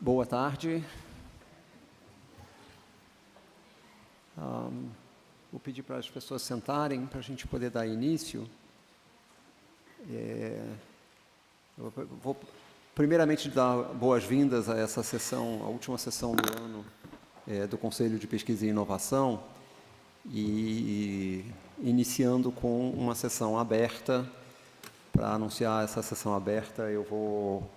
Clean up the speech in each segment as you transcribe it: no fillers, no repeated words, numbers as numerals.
Boa tarde. Vou pedir para as pessoas sentarem para a gente poder dar início. Eu vou primeiramente dar boas-vindas a essa sessão, a última sessão do ano do Conselho de Pesquisa e Inovação, e iniciando com uma sessão aberta. Para anunciar essa sessão aberta, eu vou,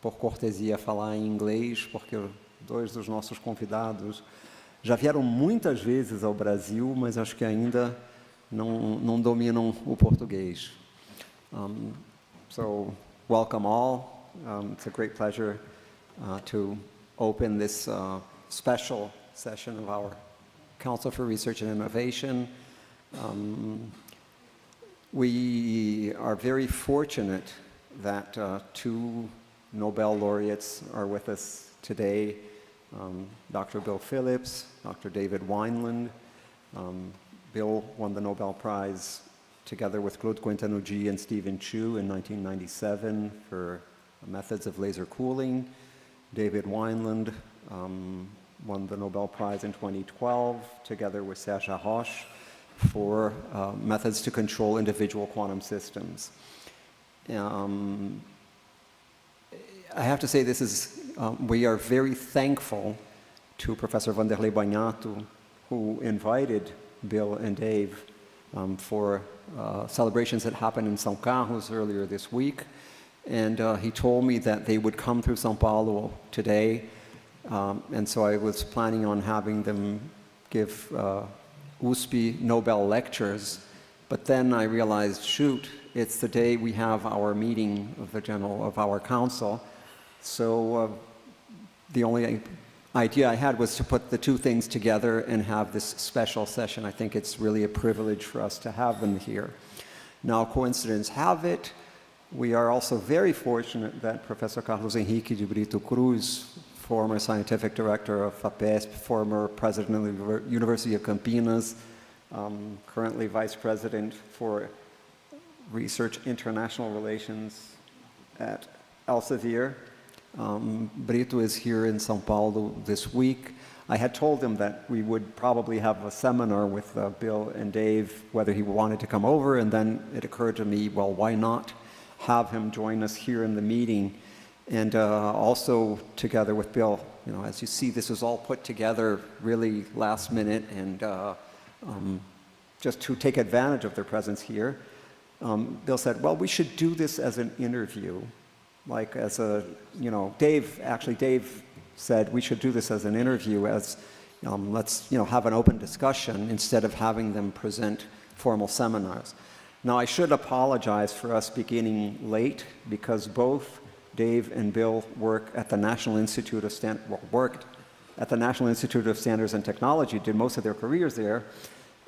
por cortesia, falar em inglês, porque dois dos nossos convidados já vieram muitas vezes ao Brasil, mas acho que ainda não dominam o português. So, welcome all. It's a great pleasure to open this special session of our Council for Research and Innovation. We are very fortunate that two Nobel laureates are with us today, Dr. Bill Phillips, Dr. David Wineland. Bill won the Nobel Prize together with Claude Quintanilhai and Stephen Chu in 1997 for methods of laser cooling. David Wineland won the Nobel Prize in 2012 together with Serge Haroche for methods to control individual quantum systems. I have to say we are very thankful to Professor Vanderlei Bagnato, who invited Bill and Dave for celebrations that happened in São Carlos earlier this week. And he told me that they would come through São Paulo today. And so I was planning on having them give USP Nobel lectures, but then I realized, shoot, it's the day we have our meeting of our council. So the only idea I had was to put the two things together and have this special session. I think it's really a privilege for us to have them here. Now, coincidence have it, we are also very fortunate that Professor Carlos Henrique de Brito Cruz, former scientific director of FAPESP, former president of the University of Campinas, currently vice president for Research International Relations at Elsevier. Brito is here in São Paulo this week. I had told him that we would probably have a seminar with Bill and Dave, whether he wanted to come over, and then it occurred to me, well, why not have him join us here in the meeting? And also together with Bill, as you see, this was all put together really last minute, and just to take advantage of their presence here, Bill said, well, we should do this as an interview, like as a, Dave said we should do this as an interview, as let's, have an open discussion instead of having them present formal seminars. Now, I should apologize for us beginning late, because both Dave and Bill worked at the National Institute of Standards and Technology, did most of their careers there,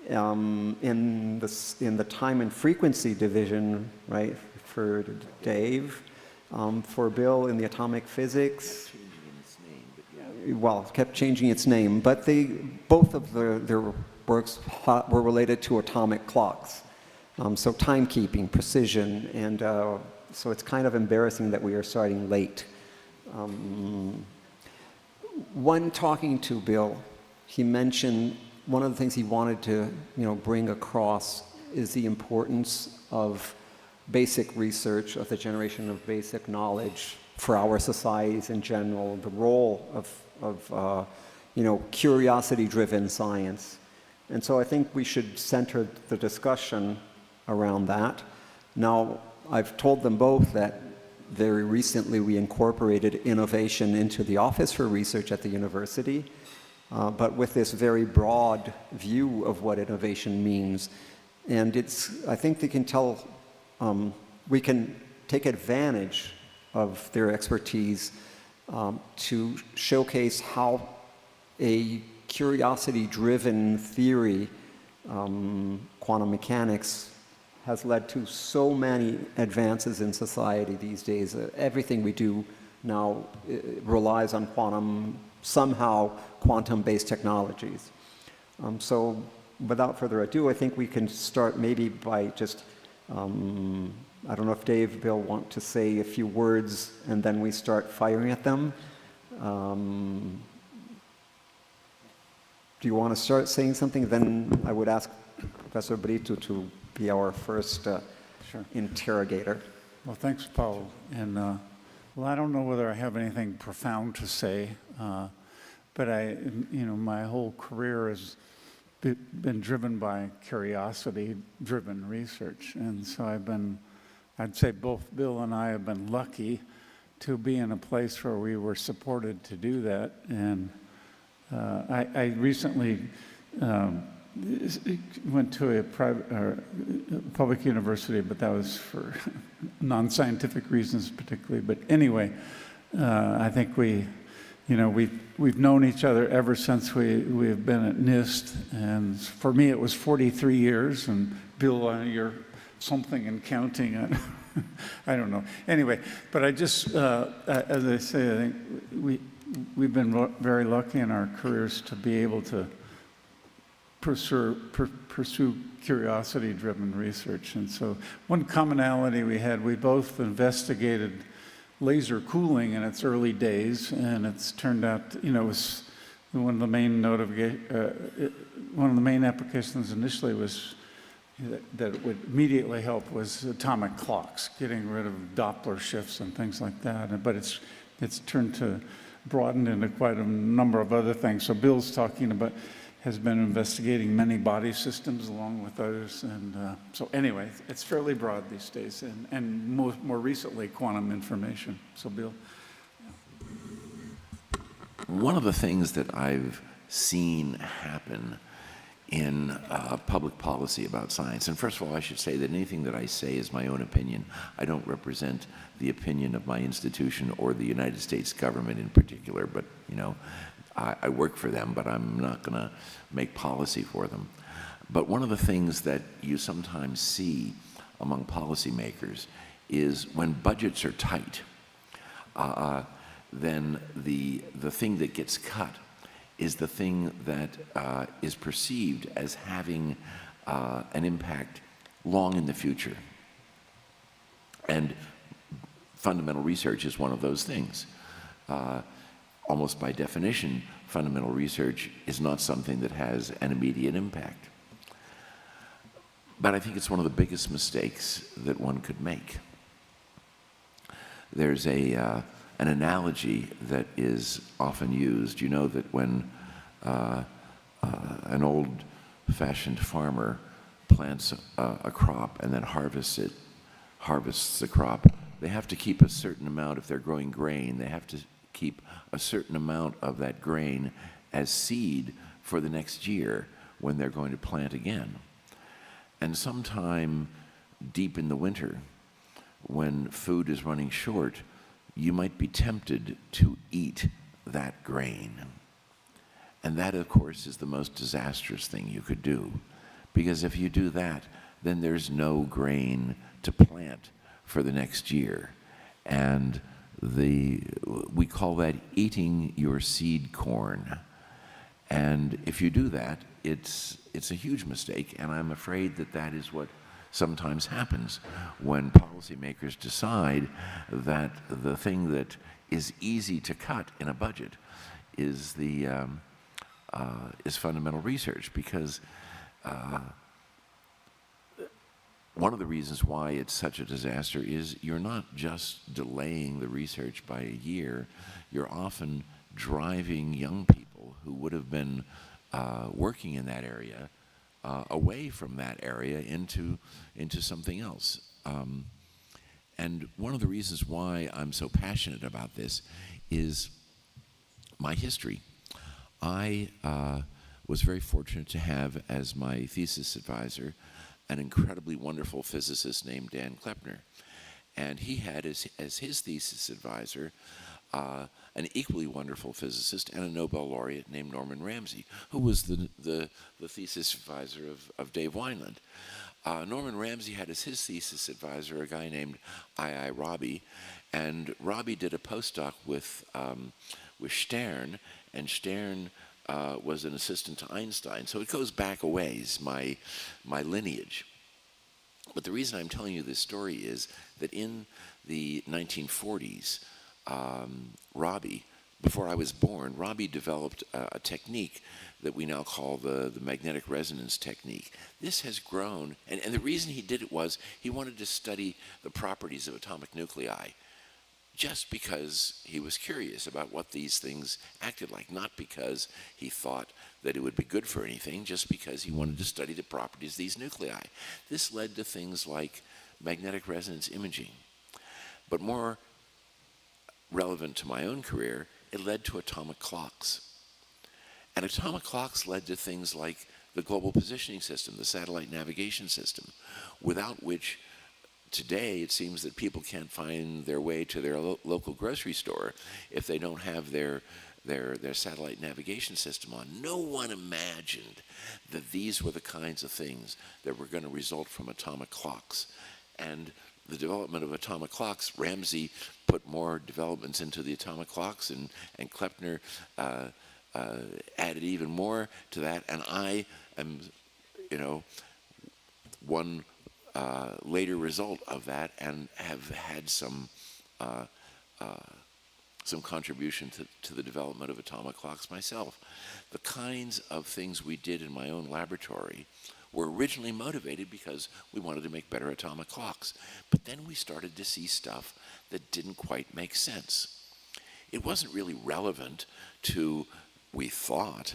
in the time and frequency division, right, for Dave, for Bill in the atomic physics. Well, kept changing its name, but both of their works were related to atomic clocks. So timekeeping, precision, and so it's kind of embarrassing that we are starting late. When talking to Bill, he mentioned one of the things he wanted to bring across is the importance of basic research, of the generation of basic knowledge for our societies in general, the role of curiosity-driven science. And so I think we should center the discussion around that. Now, I've told them both that very recently we incorporated innovation into the Office for Research at the university, but with this very broad view of what innovation means. And I think they can tell, we can take advantage of their expertise to showcase how a curiosity-driven theory, quantum mechanics, has led to so many advances in society these days. Everything we do now relies on somehow quantum-based technologies. So without further ado, I think we can start maybe by just, I don't know if Dave, Bill want to say a few words and then we start firing at them. Do you want to start saying something? Then I would ask Professor Brito to be our first Sure. interrogator. Well, thanks, Paul. And well, I don't know whether I have anything profound to say, but my whole career has been driven by curiosity-driven research, and so I'd say both Bill and I have been lucky to be in a place where we were supported to do that. And I recently went to a public university, but that was for non-scientific reasons particularly. But anyway, I think we've known each other ever since we've been at NIST, and for me it was 43 years, and Bill, you're something and counting. I don't know. Anyway, but I just, as I say, I think we've been very lucky in our careers to be able to pursue curiosity-driven research. And so one commonality we had, we both investigated laser cooling in its early days, and it's turned out, it was one of the main applications initially was that would immediately help was atomic clocks, getting rid of Doppler shifts and things like that. But it's turned to broaden into quite a number of other things. So Bill's talking about, has been investigating many body systems along with others. And so anyway, it's fairly broad these days, and more recently, quantum information. So Bill. One of the things that I've seen happen in public policy about science, and first of all, I should say that anything that I say is my own opinion. I don't represent the opinion of my institution or the United States government in particular, but I work for them, but I'm not going to make policy for them. But one of the things that you sometimes see among policymakers is when budgets are tight, then the thing that gets cut is the thing that is perceived as having an impact long in the future. And fundamental research is one of those things. Almost by definition, fundamental research is not something that has an immediate impact. But I think it's one of the biggest mistakes that one could make. There's an analogy that is often used. You know that when an old-fashioned farmer plants a crop and then harvests the crop, they have to keep a certain amount, if they're growing grain, they have to keep a certain amount of that grain as seed for the next year when they're going to plant again. And sometime deep in the winter, when food is running short, you might be tempted to eat that grain. And that, of course, is the most disastrous thing you could do. Because if you do that, then there's no grain to plant for the next year. And we call that eating your seed corn. And if you do that, it's a huge mistake, and I'm afraid that that is what sometimes happens when policymakers decide that the thing that is easy to cut in a budget is fundamental research, because one of the reasons why it's such a disaster is you're not just delaying the research by a year, you're often driving young people who would have been working in that area away from that area into something else. And one of the reasons why I'm so passionate about this is my history. I was very fortunate to have as my thesis advisor an incredibly wonderful physicist named Dan Kleppner. And he had as his thesis advisor an equally wonderful physicist and a Nobel laureate named Norman Ramsey, who was the thesis advisor of Dave Wineland. Norman Ramsey had as his thesis advisor a guy named I. Robbie, and Robbie did a postdoc with Stern, and Stern was an assistant to Einstein. So it goes back a ways, my lineage. But the reason I'm telling you this story is that in the 1940s, Robbie before I was born, Robbie developed a technique that we now call the magnetic resonance technique. This has grown, and the reason he did it was he wanted to study the properties of atomic nuclei, just because he was curious about what these things acted like, not because he thought that it would be good for anything, just because he wanted to study the properties of these nuclei. This led to things like magnetic resonance imaging. But more relevant to my own career, it led to atomic clocks. And atomic clocks led to things like the global positioning system, the satellite navigation system, without which today it seems that people can't find their way to their local grocery store if they don't have their satellite navigation system on. No one imagined that these were the kinds of things that were going to result from atomic clocks. And the development of atomic clocks, Ramsey put more developments into the atomic clocks, and Kleppner added even more to that. And I am, one later result of that, and have had some contribution to the development of atomic clocks myself. The kinds of things we did in my own laboratory were originally motivated because we wanted to make better atomic clocks. But then we started to see stuff that didn't quite make sense. It wasn't really relevant to, we thought,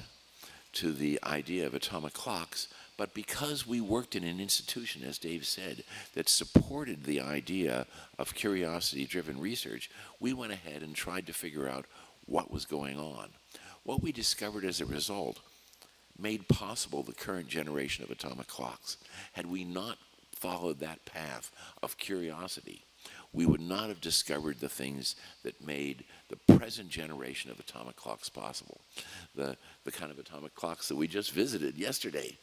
to the idea of atomic clocks, but because we worked in an institution, as Dave said, that supported the idea of curiosity-driven research, we went ahead and tried to figure out what was going on. What we discovered as a result made possible the current generation of atomic clocks. Had we not followed that path of curiosity, we would not have discovered the things that made the present generation of atomic clocks possible. The kind of atomic clocks that we just visited yesterday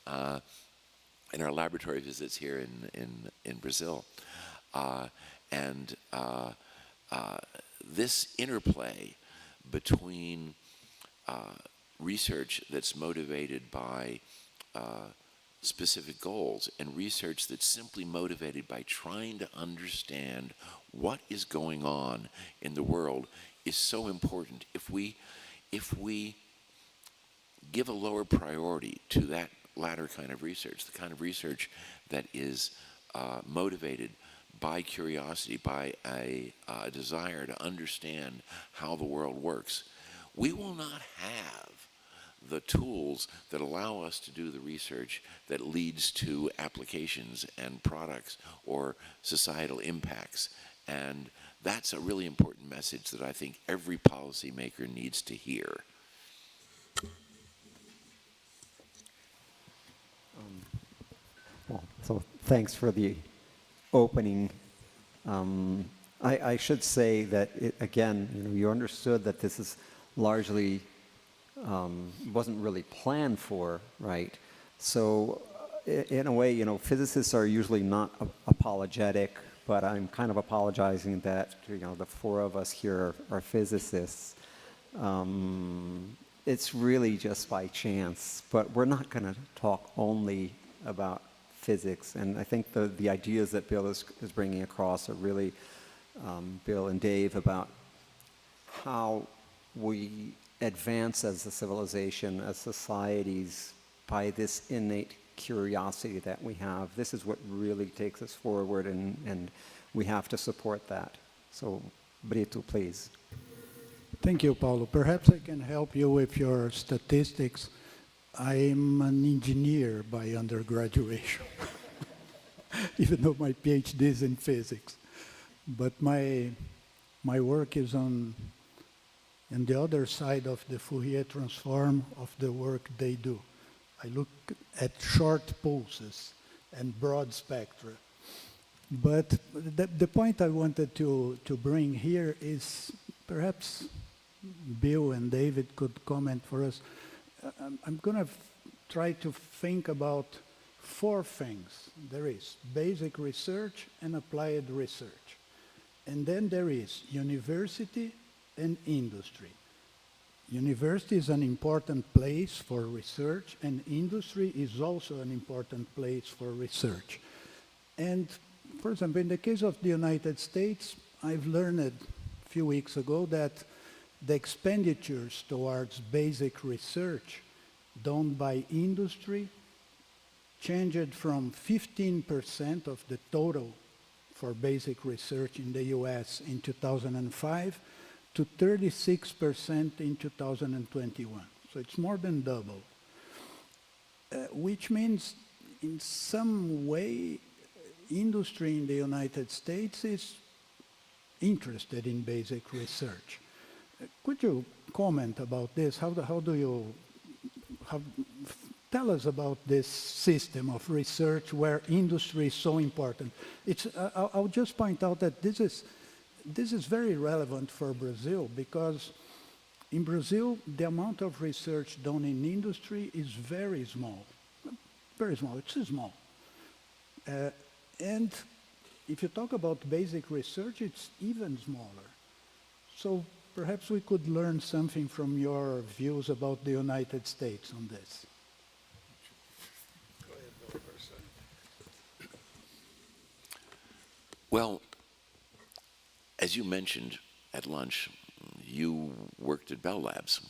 in our laboratory visits here in Brazil. This interplay between research that's motivated by specific goals and research that's simply motivated by trying to understand what is going on in the world is so important. If we give a lower priority to that latter kind of research, the kind of research that is motivated by curiosity, by a desire to understand how the world works, we will not have the tools that allow us to do the research that leads to applications and products or societal impacts. And that's a really important message that I think every policymaker needs to hear. Well, so thanks for the opening. I should say that, again, you understood that this is largely wasn't really planned for, right? So in a way, physicists are usually not apologetic, but I'm kind of apologizing that, the four of us here are physicists. It's really just by chance, but we're not going to talk only about physics. And I think the ideas that Bill is bringing across are really, Bill and Dave, about how we advance as a civilization, as societies, by this innate curiosity that we have. This is what really takes us forward, and we have to support that. So, Brito, please. Thank you, Paulo. Perhaps I can help you with your statistics. I'm an engineer by undergraduation, even though my PhD is in physics. But my work is on the other side of the Fourier transform of the work they do. I look at short pulses and broad spectra. But the point I wanted to bring here is, perhaps Bill and David could comment for us. I'm going to try to think about four things. There is basic research and applied research. And then there is university and industry. University is an important place for research, and industry is also an important place for research. And for example, in the case of the United States, I've learned a few weeks ago that the expenditures towards basic research done by industry changed from 15% of the total for basic research in the US in 2005 to 36% in 2021. So it's more than double, which means in some way industry in the United States is interested in basic research. Could you comment about this? Tell us about this system of research where industry is so important. I'll just point out that this is very relevant for Brazil, because in Brazil, the amount of research done in industry is very small. Very small, it's small. And if you talk about basic research, it's even smaller. So perhaps we could learn something from your views about the United States on this. Well, as you mentioned at lunch, you worked at Bell Labs.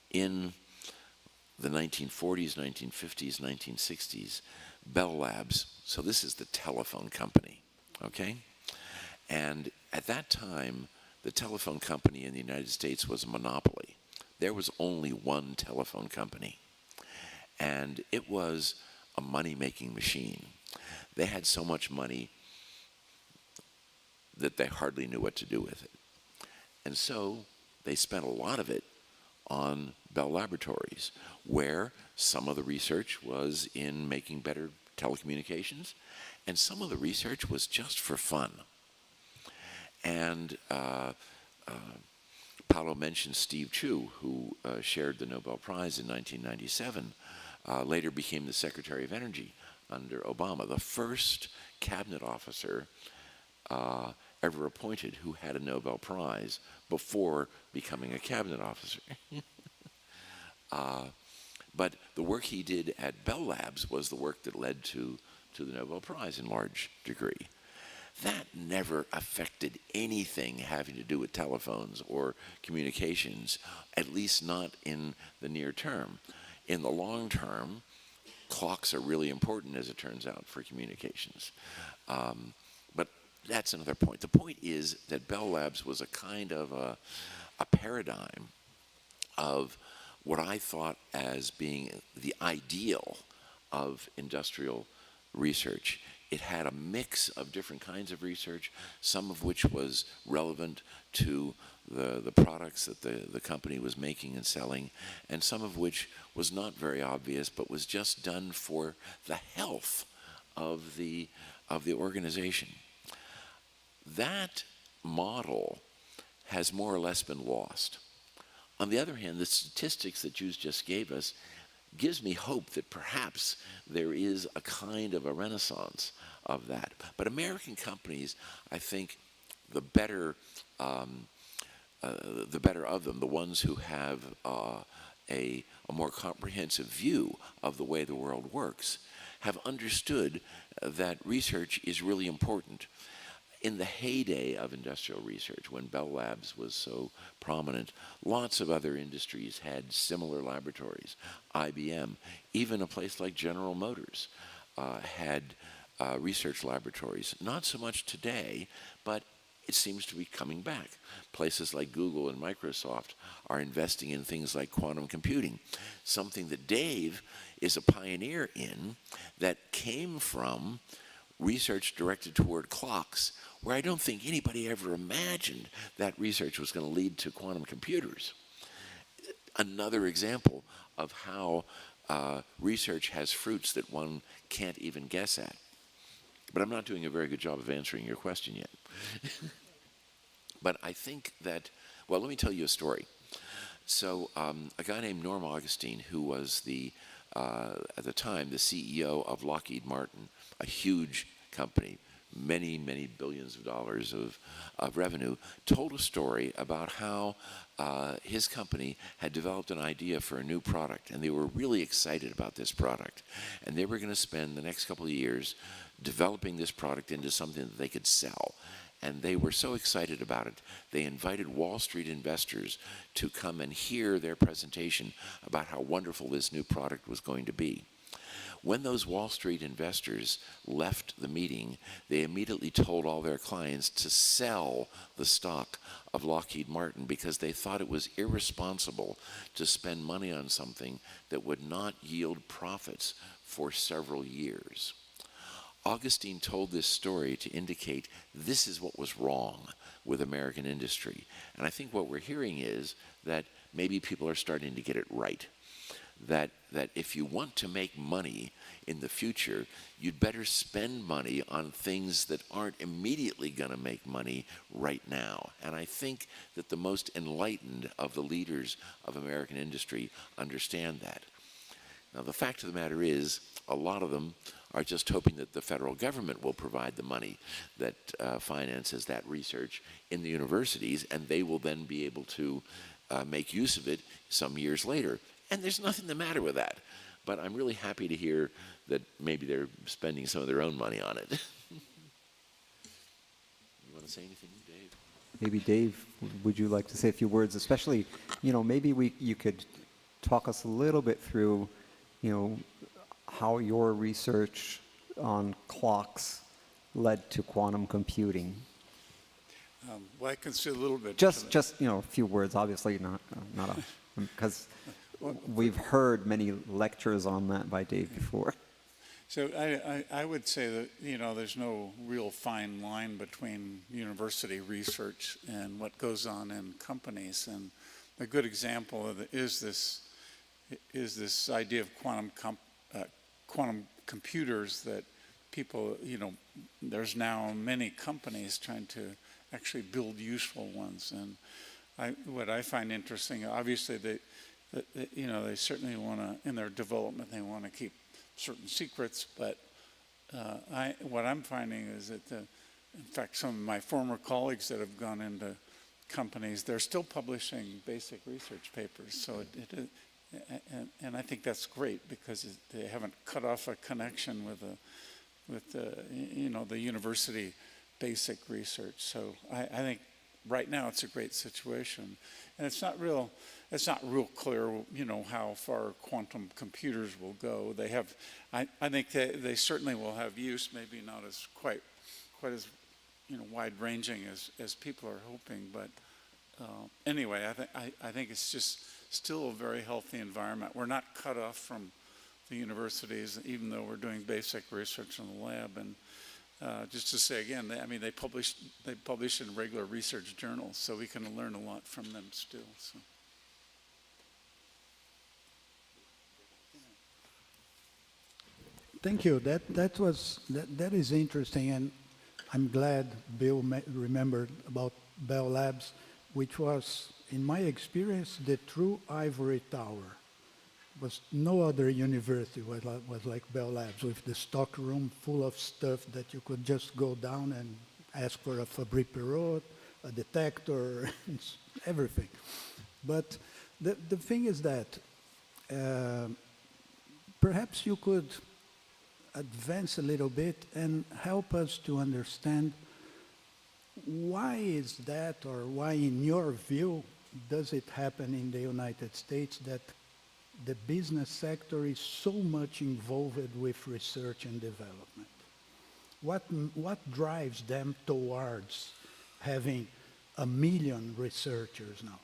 In the 1940s, 1950s, 1960s, Bell Labs, so this is the telephone company, okay? And at that time, the telephone company in the United States was a monopoly. There was only one telephone company, and it was a money-making machine. They had so much money that they hardly knew what to do with it. And so they spent a lot of it on Bell Laboratories, where some of the research was in making better telecommunications, and some of the research was just for fun. And Paulo mentioned Steve Chu, who shared the Nobel Prize in 1997, later became the Secretary of Energy under Obama, the first cabinet officer ever appointed who had a Nobel Prize before becoming a cabinet officer. But the work he did at Bell Labs was the work that led to the Nobel Prize in large degree. That never affected anything having to do with telephones or communications, at least not in the near term. In the long term, clocks are really important, as it turns out, for communications. But that's another point. The point is that Bell Labs was a kind of a paradigm of what I thought as being the ideal of industrial research. It had a mix of different kinds of research, some of which was relevant to the products that the company was making and selling, and some of which was not very obvious, but was just done for the health of the organization. That model has more or less been lost. On the other hand, the statistics that you just gave us gives me hope that perhaps there is a kind of a renaissance of that. But American companies, I think, the better of them, the ones who have a more comprehensive view of the way the world works, have understood that research is really important. In the heyday of industrial research, when Bell Labs was so prominent, lots of other industries had similar laboratories. IBM, even a place like General Motors, had research laboratories. Not so much today, but it seems to be coming back. Places like Google and Microsoft are investing in things like quantum computing, something that Dave is a pioneer in, that came from research directed toward clocks, where I don't think anybody ever imagined that research was going to lead to quantum computers. Another example of how research has fruits that one can't even guess at. But I'm not doing a very good job of answering your question yet. But I think that, well, let me tell you a story. So a guy named Norm Augustine, who was at the time, the CEO of Lockheed Martin, a huge company, many, many billions of dollars of revenue, told a story about how his company had developed an idea for a new product, and they were really excited about this product. And they were going to spend the next couple of years developing this product into something that they could sell. And they were so excited about it, they invited Wall Street investors to come and hear their presentation about how wonderful this new product was going to be. When those Wall Street investors left the meeting, they immediately told all their clients to sell the stock of Lockheed Martin because they thought it was irresponsible to spend money on something that would not yield profits for several years. Augustine told this story to indicate this is what was wrong with American industry. And I think what we're hearing is that maybe people are starting to get it right. That if you want to make money in the future, you'd better spend money on things that aren't immediately going to make money right now. And I think that the most enlightened of the leaders of American industry understand that. Now, the fact of the matter is, a lot of them are just hoping that the federal government will provide the money that finances that research in the universities, and they will then be able to make use of it some years later. And there's nothing the matter with that. But I'm really happy to hear that maybe they're spending some of their own money on it. You want to say anything, Dave? Maybe Dave, would you like to say a few words, especially, maybe you could talk us a little bit through, how your research on clocks led to quantum computing. Well, I can say a little bit. Just a few words, obviously not because we've heard many lectures on that by Dave before. So I would say that, there's no real fine line between university research and what goes on in companies. And a good example of it is this idea of quantum computers that people, there's now many companies trying to actually build useful ones. And what I find interesting, obviously they certainly want to, in their development, they want to keep certain secrets, but what I'm finding is that, in fact, some of my former colleagues that have gone into companies, they're still publishing basic research papers. So and I think that's great because they haven't cut off a connection with the university basic research. So I think right now it's a great situation, and it's not real clear, how far quantum computers will go. They have, I think they certainly will have use, maybe not as quite as wide ranging as people are hoping, but anyway, I think it's just still a very healthy environment. We're not cut off from the universities, even though we're doing basic research in the lab. And just to say again, they publish in regular research journals, so we can learn a lot from them still. So. Thank you. That is interesting, and I'm glad Bill remembered about Bell Labs, which was, in my experience, the true ivory tower. Was no other university was like Bell Labs, with the stock room full of stuff that you could just go down and ask for a Fabry-Perot, a detector, everything. But the thing is that perhaps you could advance a little bit and help us to understand why is that, or why, in your view, does it happen in the United States that the business sector is so much involved with research and development? What drives them towards having 1 million researchers now?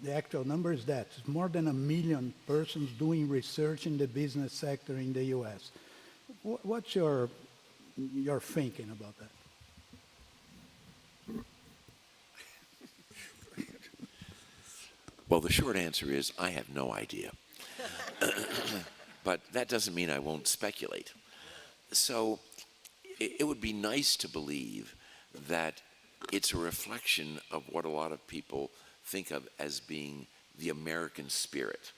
The actual number is that. It's more than 1 million persons doing research in the business sector in the US. What's your thinking about that? Well, the short answer is I have no idea. But that doesn't mean I won't speculate. So it would be nice to believe that it's a reflection of what a lot of people think of as being the American spirit,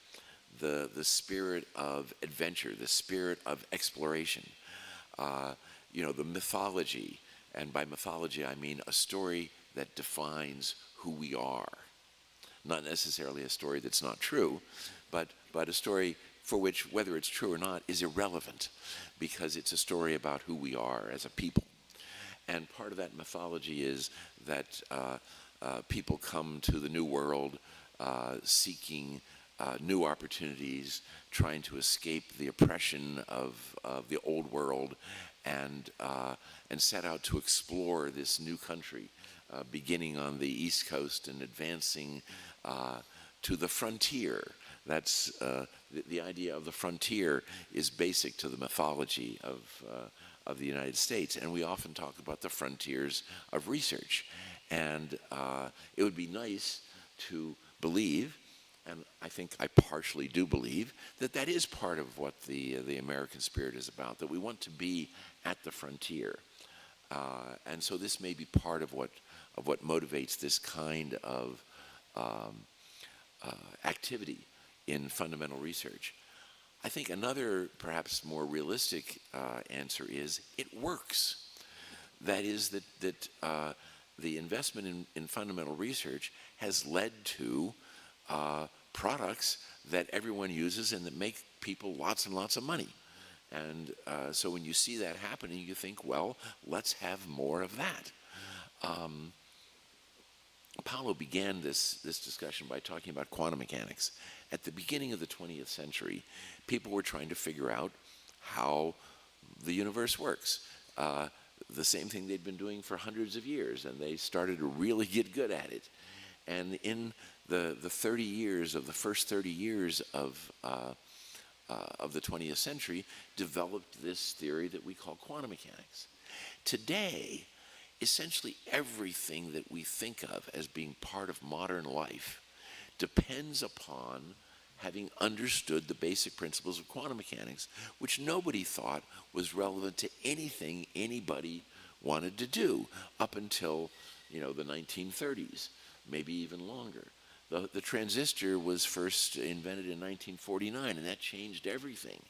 the spirit of adventure, the spirit of exploration, the mythology. And by mythology, I mean a story that defines who we are. Not necessarily a story that's not true, but a story for which, whether it's true or not, is irrelevant, because it's a story about who we are as a people. And part of that mythology is that people come to the new world seeking new opportunities, trying to escape the oppression of the old world, and set out to explore this new country, beginning on the East Coast and advancing to the frontier. That's the idea of the frontier is basic to the mythology of the United States, and we often talk about the frontiers of research. And it would be nice to believe, and I think I partially do believe, that that is part of what the American spirit is about, that we want to be at the frontier. And so this may be part of what motivates this kind of activity in fundamental research. I think another, perhaps more realistic answer is it works. That is that the investment in fundamental research has led to products that everyone uses and that make people lots and lots of money. And so when you see that happening, you think, well, let's have more of that. Paulo began this discussion by talking about quantum mechanics. At the beginning of the 20th century, people were trying to figure out how the universe works. The same thing they'd been doing for hundreds of years, and they started to really get good at it. And in the 30 years of the first 30 years of the 20th century, developed this theory that we call quantum mechanics. Today, essentially everything that we think of as being part of modern life depends upon having understood the basic principles of quantum mechanics, which nobody thought was relevant to anything anybody wanted to do up until, the 1930s, maybe even longer. The transistor was first invented in 1949, and that changed everything.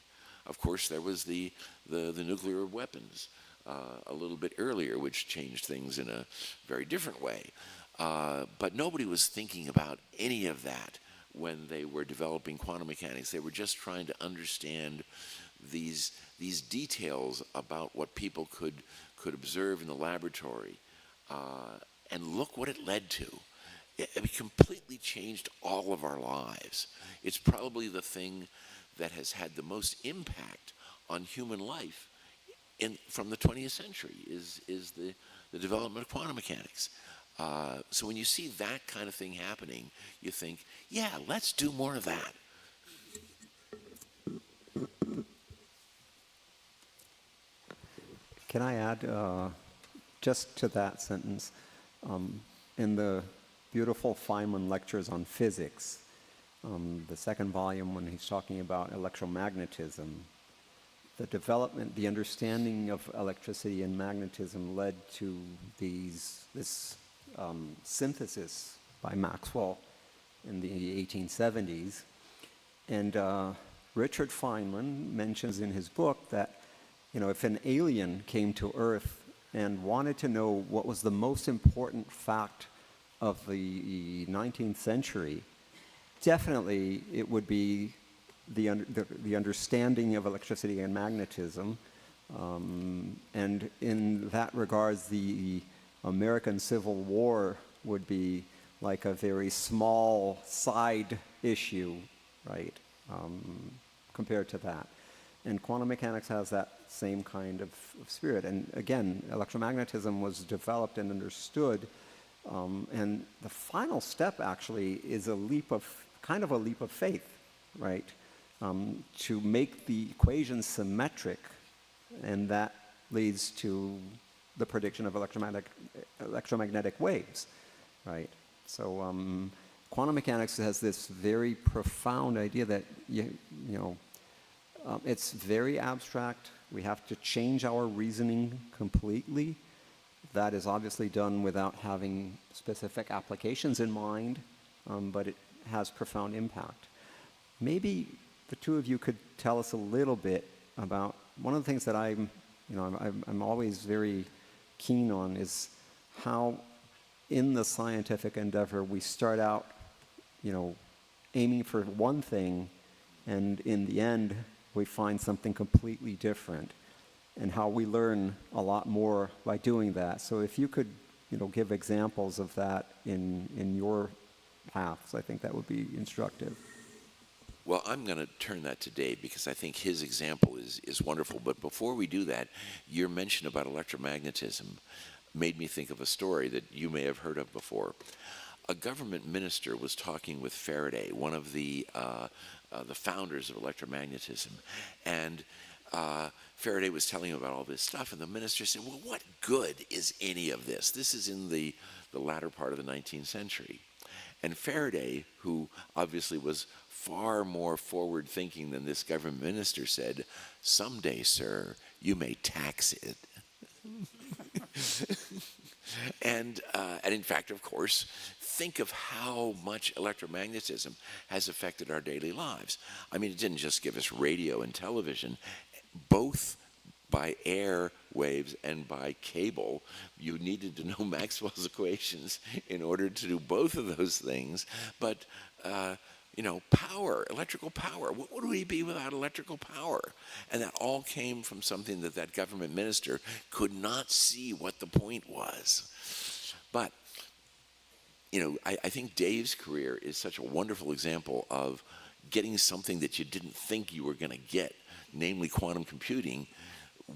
Of course, there was the nuclear weapons a little bit earlier, which changed things in a very different way. But nobody was thinking about any of that when they were developing quantum mechanics. They were just trying to understand these details about what people could observe in the laboratory. And look what it led to. It completely changed all of our lives. It's probably the thing that has had the most impact on human life from the 20th century is the development of quantum mechanics. So when you see that kind of thing happening, you think, yeah, let's do more of that. Can I add just to that sentence? In the beautiful Feynman lectures on physics, the second volume, when he's talking about electromagnetism, the development, the understanding of electricity and magnetism led to this synthesis by Maxwell in the 1870s. And Richard Feynman mentions in his book that, if an alien came to Earth and wanted to know what was the most important fact of the 19th century, definitely it would be the understanding of electricity and magnetism. And in that regards, the American Civil War would be like a very small side issue, right, compared to that. And quantum mechanics has that same kind of spirit. And again, electromagnetism was developed and understood. And the final step actually is a leap of faith, right? To make the equation symmetric, and that leads to the prediction of electromagnetic waves, right? So quantum mechanics has this very profound idea that it's very abstract. We have to change our reasoning completely. That is obviously done without having specific applications in mind, but it has profound impact. Maybe the two of you could tell us a little bit about one of the things that I'm always very keen on is how in the scientific endeavor we start out, aiming for one thing, and in the end we find something completely different. and how we learn a lot more by doing that. So if you could, give examples of that in your paths, I think that would be instructive. Well, I'm going to turn that to Dave because I think his example is wonderful. But before we do that, your mention about electromagnetism made me think of a story that you may have heard of before. A government minister was talking with Faraday, one of the founders of electromagnetism, and Faraday was telling him about all this stuff, and the minister said, well, what good is any of this? This is in the latter part of the 19th century. And Faraday, who obviously was far more forward-thinking than this government minister, said, someday, sir, you may tax it. And in fact, of course, think of how much electromagnetism has affected our daily lives. I mean, it didn't just give us radio and television, both by air waves and by cable. You needed to know Maxwell's equations in order to do both of those things. But power, electrical power. What would we be without electrical power? And that all came from something that government minister could not see what the point was. But, I think Dave's career is such a wonderful example of getting something that you didn't think you were going to get, namely quantum computing,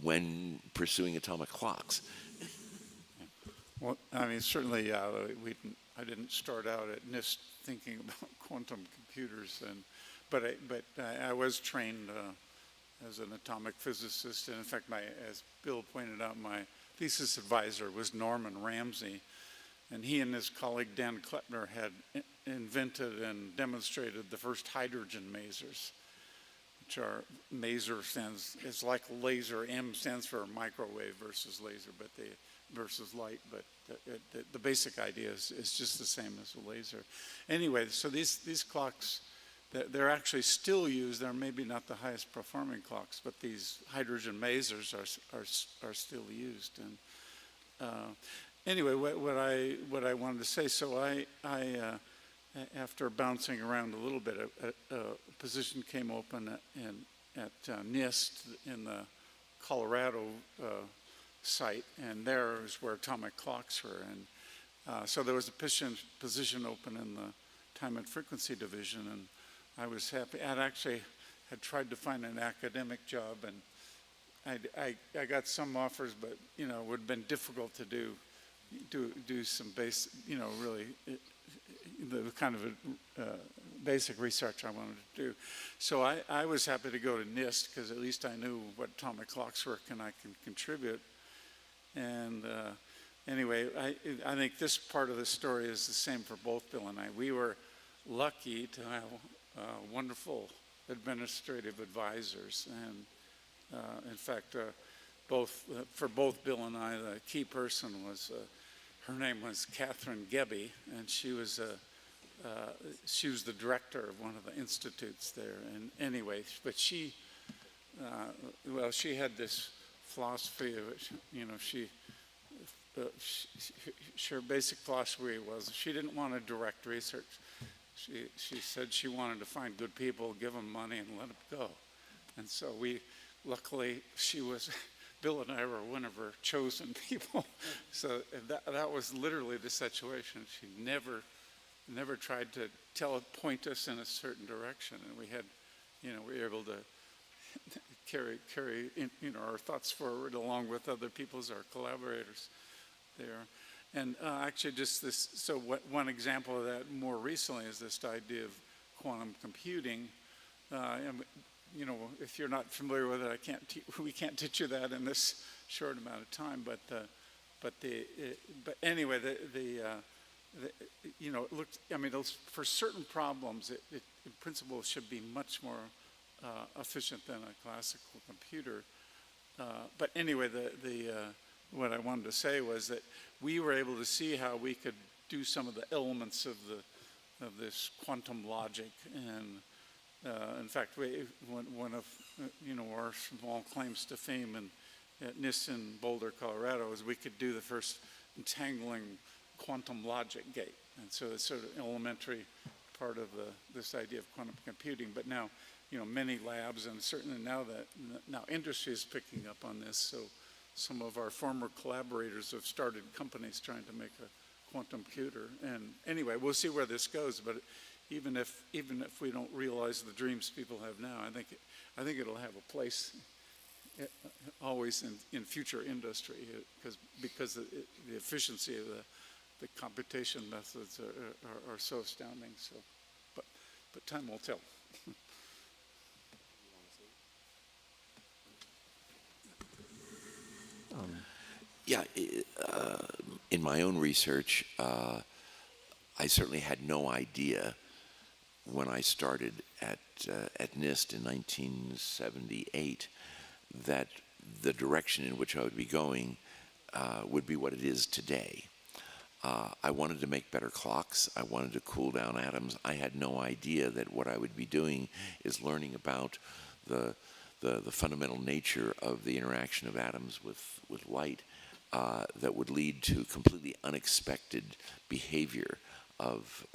when pursuing atomic clocks. Well, I mean, certainly, I didn't start out at NIST thinking about quantum computers, but I was trained as an atomic physicist, and in fact, as Bill pointed out, my thesis advisor was Norman Ramsey, and he and his colleague Dan Kleppner had invented and demonstrated the first hydrogen masers, which are it's like laser. M stands for microwave versus laser, versus light, but the basic idea is just the same as a laser. Anyway, so these clocks, they're actually still used. They're maybe not the highest performing clocks, but these hydrogen masers are still used. And anyway, what I wanted to say, so I after bouncing around a little bit, a position came open at NIST in the Colorado site, and there is where atomic clocks were. And so there was a position open in the time and frequency division, and I was happy. I actually had tried to find an academic job, and I got some offers, but it would have been difficult to do some basic, really the kind of basic research I wanted to do. So I was happy to go to NIST because at least I knew what atomic clocks were and I can contribute. And anyway, I think this part of the story is the same for both Bill and I. We were lucky to have wonderful administrative advisors, and in fact, for both Bill and I, the key person was her name was Catherine Gebbe, and she was the director of one of the institutes there. And anyway, but she had this philosophy of it. Her basic philosophy was she didn't want to direct research. She said she wanted to find good people, give them money, and let them go. And so luckily, Bill and I were one of her chosen people. So that was literally the situation. She never tried to point us in a certain direction, and we were able to carry our thoughts forward along with other people as our collaborators there. And actually, just this. So one example of that more recently is this idea of quantum computing. If you're not familiar with it, we can't teach you that in this short amount of time. But anyway, it looked. I mean, for certain problems, it in principle should be much more efficient than a classical computer. But anyway, what I wanted to say was that we were able to see how we could do some of the elements of this quantum logic. And in fact, one of our small claims to fame at NIST in Boulder, Colorado, is we could do the first entangling quantum logic gate. And so it's sort of elementary part of this idea of quantum computing. But now, many labs, and certainly now industry is picking up on this. So some of our former collaborators have started companies trying to make a quantum computer. And anyway, we'll see where this goes. But even if we don't realize the dreams people have now, I think it'll have a place always in future industry, because the efficiency of the computation methods are so astounding. So, but time will tell. Yeah, in my own research, I certainly had no idea when I started at NIST in 1978 that the direction in which I would be going would be what it is today. I wanted to make better clocks. I wanted to cool down atoms. I had no idea that what I would be doing is learning about the fundamental nature of the interaction of atoms with light that would lead to completely unexpected behavior of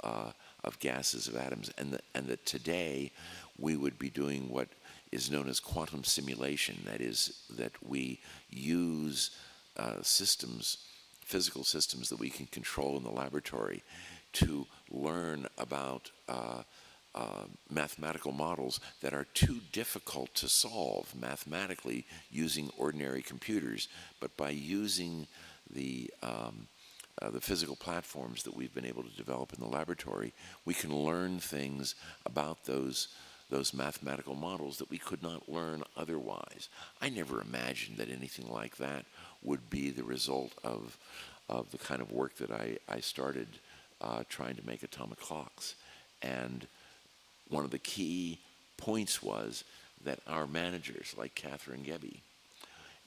gases, of atoms, and that today we would be doing what is known as quantum simulation. That is, that we use systems, physical systems that we can control in the laboratory, to learn about mathematical models that are too difficult to solve mathematically using ordinary computers. But by using the physical platforms that we've been able to develop in the laboratory, we can learn things about those mathematical models that we could not learn otherwise. I never imagined that anything like that would be the result of the kind of work that I started trying to make atomic clocks. And one of the key points was that our managers, like Catherine Gebbe,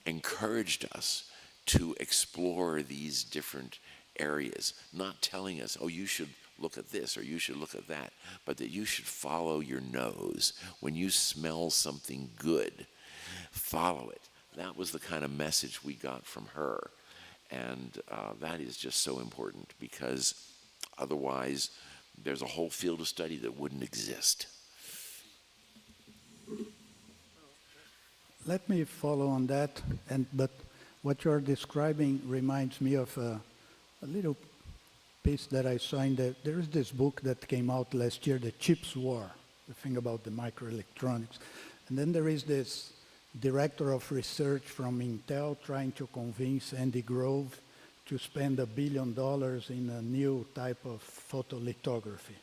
encouraged us to explore these different areas, not telling us, oh, you should look at this or you should look at that, but that you should follow your nose. When you smell something good, follow it. That was the kind of message we got from her. And that is just so important, because otherwise there's a whole field of study that wouldn't exist. Let me follow on that, but what you're describing reminds me of a little piece that I saw there is this book that came out last year, The Chips War, the thing about the microelectronics. And then there is this director of research from Intel trying to convince Andy Grove to spend $1 billion in a new type of photolithography.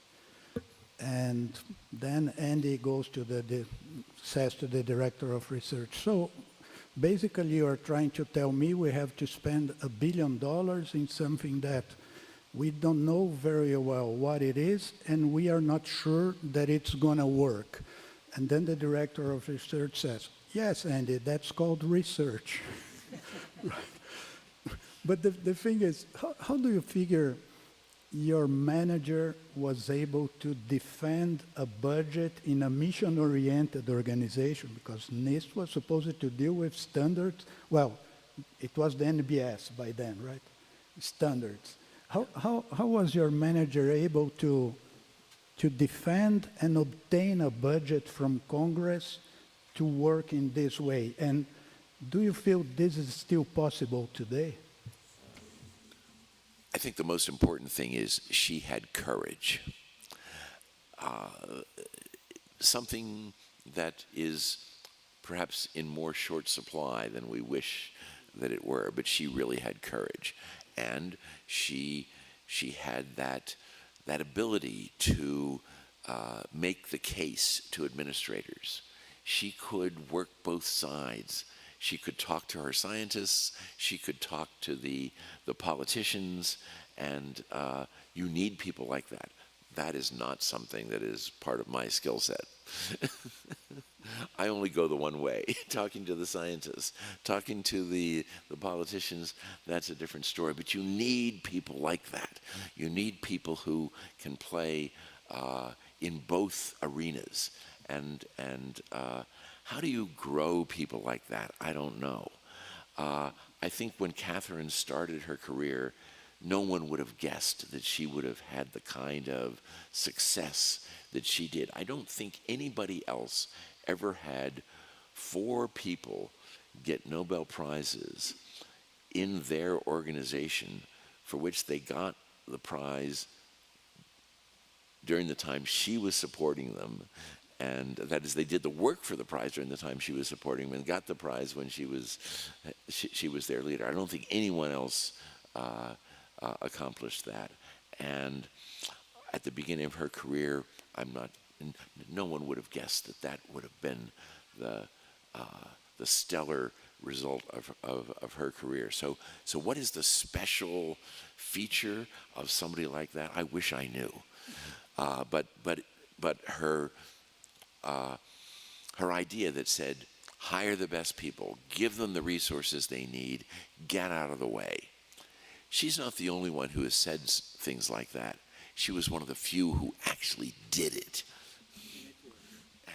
And then Andy goes to says to the director of research, so basically you're trying to tell me we have to spend $1 billion in something that we don't know very well what it is, and we are not sure that it's going to work. And then the director of research says, yes, Andy, that's called research. But the thing is, how do you figure your manager was able to defend a budget in a mission-oriented organization? Because NIST was supposed to deal with standards. Well, it was the NBS by then, right? Standards. How was your manager able to defend and obtain a budget from Congress to work in this way? And do you feel this is still possible today? I think the most important thing is she had courage. Something that is perhaps in more short supply than we wish that it were, but she really had courage. And she had that ability to make the case to administrators. She could work both sides. She could talk to her scientists, she could talk to the politicians, and you need people like that. That is not something that is part of my skill set. I only go the one way, talking to the scientists, talking to the politicians, that's a different story. But you need people like that. You need people who can play in both arenas. And how do you grow people like that? I don't know. I think when Catherine started her career, no one would have guessed that she would have had the kind of success that she did. I don't think anybody else ever had 4 people get Nobel Prizes in their organization for which they got the prize during the time she was supporting them. And that is, they did the work for the prize during the time she was supporting them and got the prize when she was their leader. I don't think anyone else accomplished that. And at the beginning of her career, no one would have guessed that that would have been the stellar result of her career. So what is the special feature of somebody like that? I wish I knew. But her idea that said, hire the best people, give them the resources they need, get out of the way. She's not the only one who has said things like that. She was one of the few who actually did it.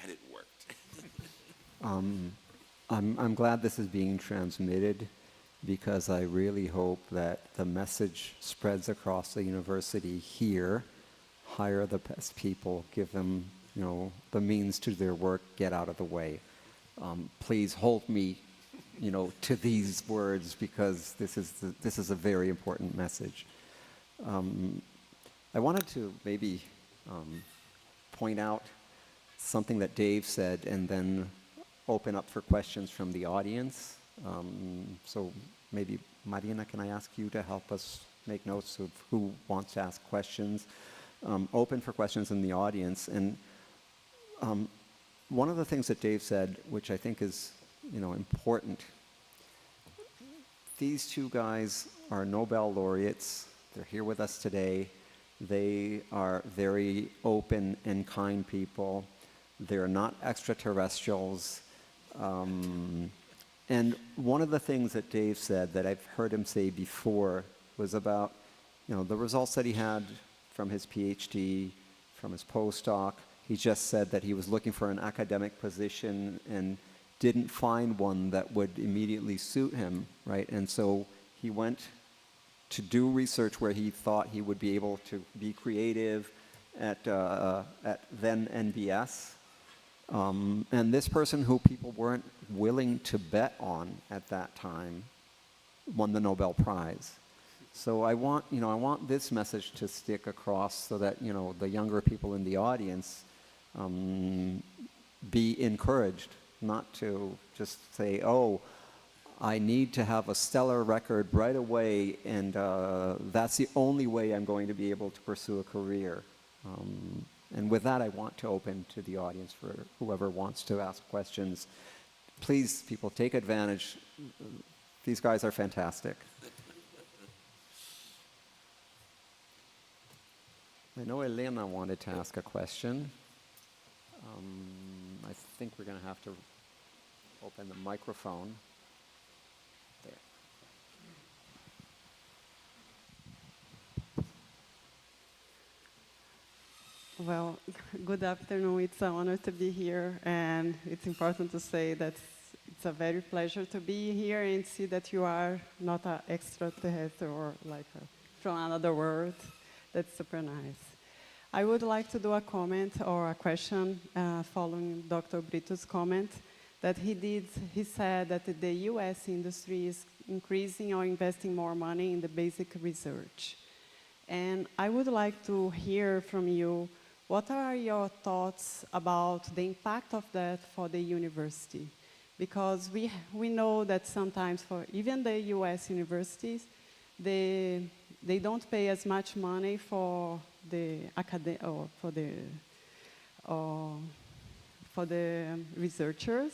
And it worked. I'm glad this is being transmitted, because I really hope that the message spreads across the university here. Hire the best people, give them, the means to their work, get out of the way. Please hold me, to these words, because this is a very important message. I wanted to maybe point out something that Dave said, and then open up for questions from the audience. So maybe, Marina, can I ask you to help us make notes of who wants to ask questions? Open for questions in the audience. And one of the things that Dave said, which I think is, important, these 2 guys are Nobel laureates. They're here with us today. They are very open and kind people. They're not extraterrestrials. And one of the things that Dave said that I've heard him say before was about, the results that he had from his PhD, from his postdoc. He just said that he was looking for an academic position and didn't find one that would immediately suit him, right? And so he went to do research where he thought he would be able to be creative at then NBS. And this person, who people weren't willing to bet on at that time, won the Nobel Prize. So I want this message to stick across, so that, the younger people in the audience be encouraged, not to just say, oh, I need to have a stellar record right away, and that's the only way I'm going to be able to pursue a career. And with that, I want to open to the audience for whoever wants to ask questions. Please, people, take advantage. These guys are fantastic. I know Elena wanted to ask a question. I think we're going to have to open the microphone. There. Well, good afternoon. It's an honor to be here, and it's important to say that it's a very pleasure to be here and see that you are not an extraterrestrial or from another world. That's super nice. I would like to do a comment or a question following Dr. Brito's comment that he said that the US industry is increasing or investing more money in the basic research. And I would like to hear from you, what are your thoughts about the impact of that for the university? Because we know that sometimes for even the US universities, they don't pay as much money for the for the researchers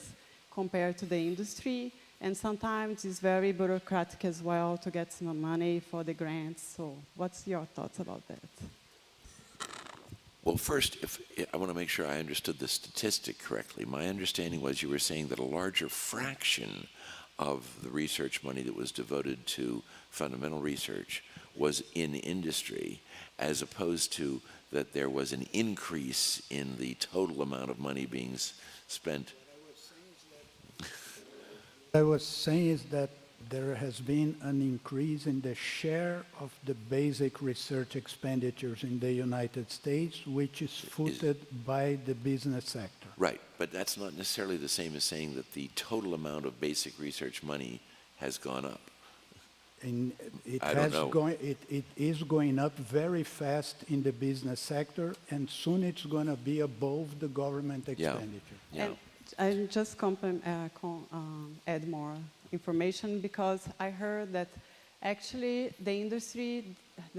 compared to the industry, and sometimes it's very bureaucratic as well to get some money for the grants. So what's your thoughts about that? Well, first, I want to make sure I understood the statistic correctly. My understanding was you were saying that a larger fraction of the research money that was devoted to fundamental research was in industry, as opposed to that there was an increase in the total amount of money being spent. What I was saying is that there has been an increase in the share of the basic research expenditures in the United States, which is footed by the business sector. Right, but that's not necessarily the same as saying that the total amount of basic research money has gone up. And I don't know. It is going up very fast in the business sector, and soon it's going to be above the government expenditure. Yeah. And I just add more information because I heard that actually the industry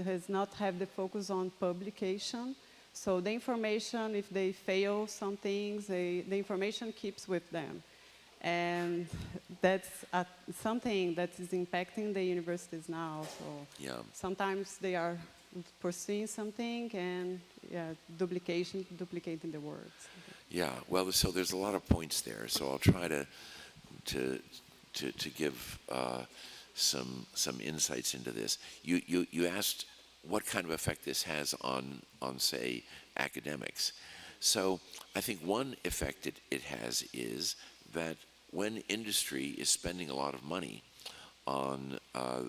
does not have the focus on publication. So the information, if they fail some things, the information keeps with them. And that's something that is impacting the universities now. So sometimes they are pursuing something and duplicating the words. Yeah, well, so there's a lot of points there. So I'll try to give some insights into this. You asked what kind of effect this has on say academics. So I think one effect it has is that when industry is spending a lot of money on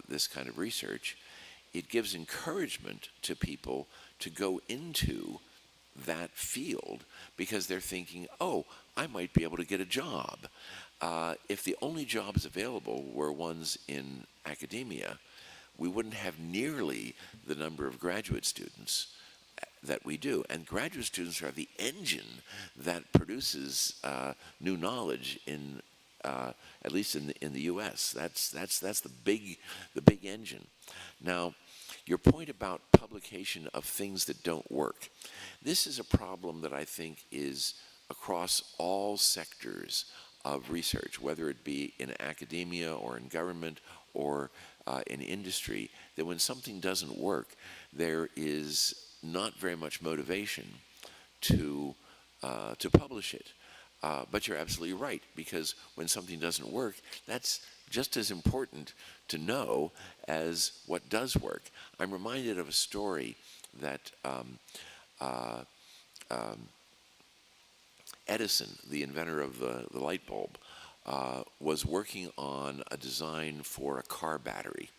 this kind of research, it gives encouragement to people to go into that field because they're thinking, oh, I might be able to get a job. If the only jobs available were ones in academia, we wouldn't have nearly the number of graduate students that we do. And graduate students are the engine that produces new knowledge in at least in the U.S. That's the big engine. Now, your point about publication of things that don't work. This is a problem that I think is across all sectors of research, whether it be in academia or in government or in industry, that when something doesn't work, there is not very much motivation to publish it. But you're absolutely right, because when something doesn't work, that's just as important to know as what does work. I'm reminded of a story that Edison, the inventor of the light bulb, was working on a design for a car battery.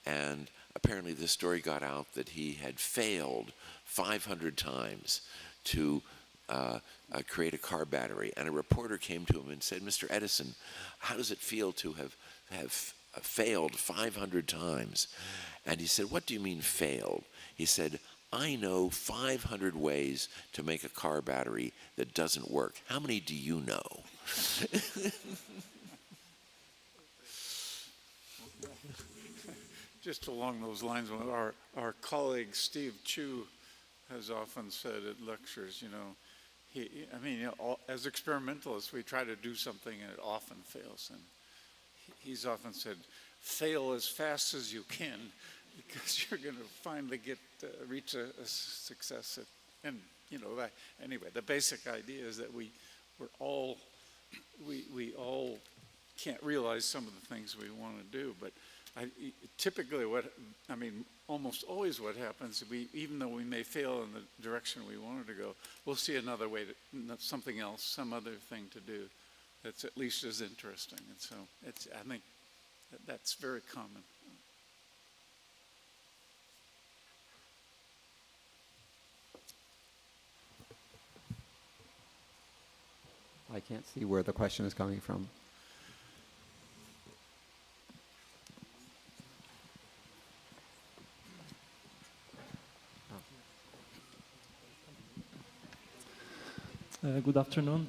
And apparently the story got out that he had failed 500 times to create a car battery. And a reporter came to him and said, Mr. Edison, how does it feel to have failed 500 times? And he said, what do you mean failed? He said, I know 500 ways to make a car battery that doesn't work. How many do you know? Just along those lines, our colleague Steve Chu has often said at lectures, as experimentalists, we try to do something and it often fails. And he's often said, fail as fast as you can because you're going to finally reach a success. Anyway, the basic idea is that we all can't realize some of the things we want to do, but typically almost always what happens, even though we may fail in the direction we wanted to go, we'll see another way, something else, some other thing to do that's at least as interesting. And so I think that's very common. I can't see where the question is coming from. Good afternoon.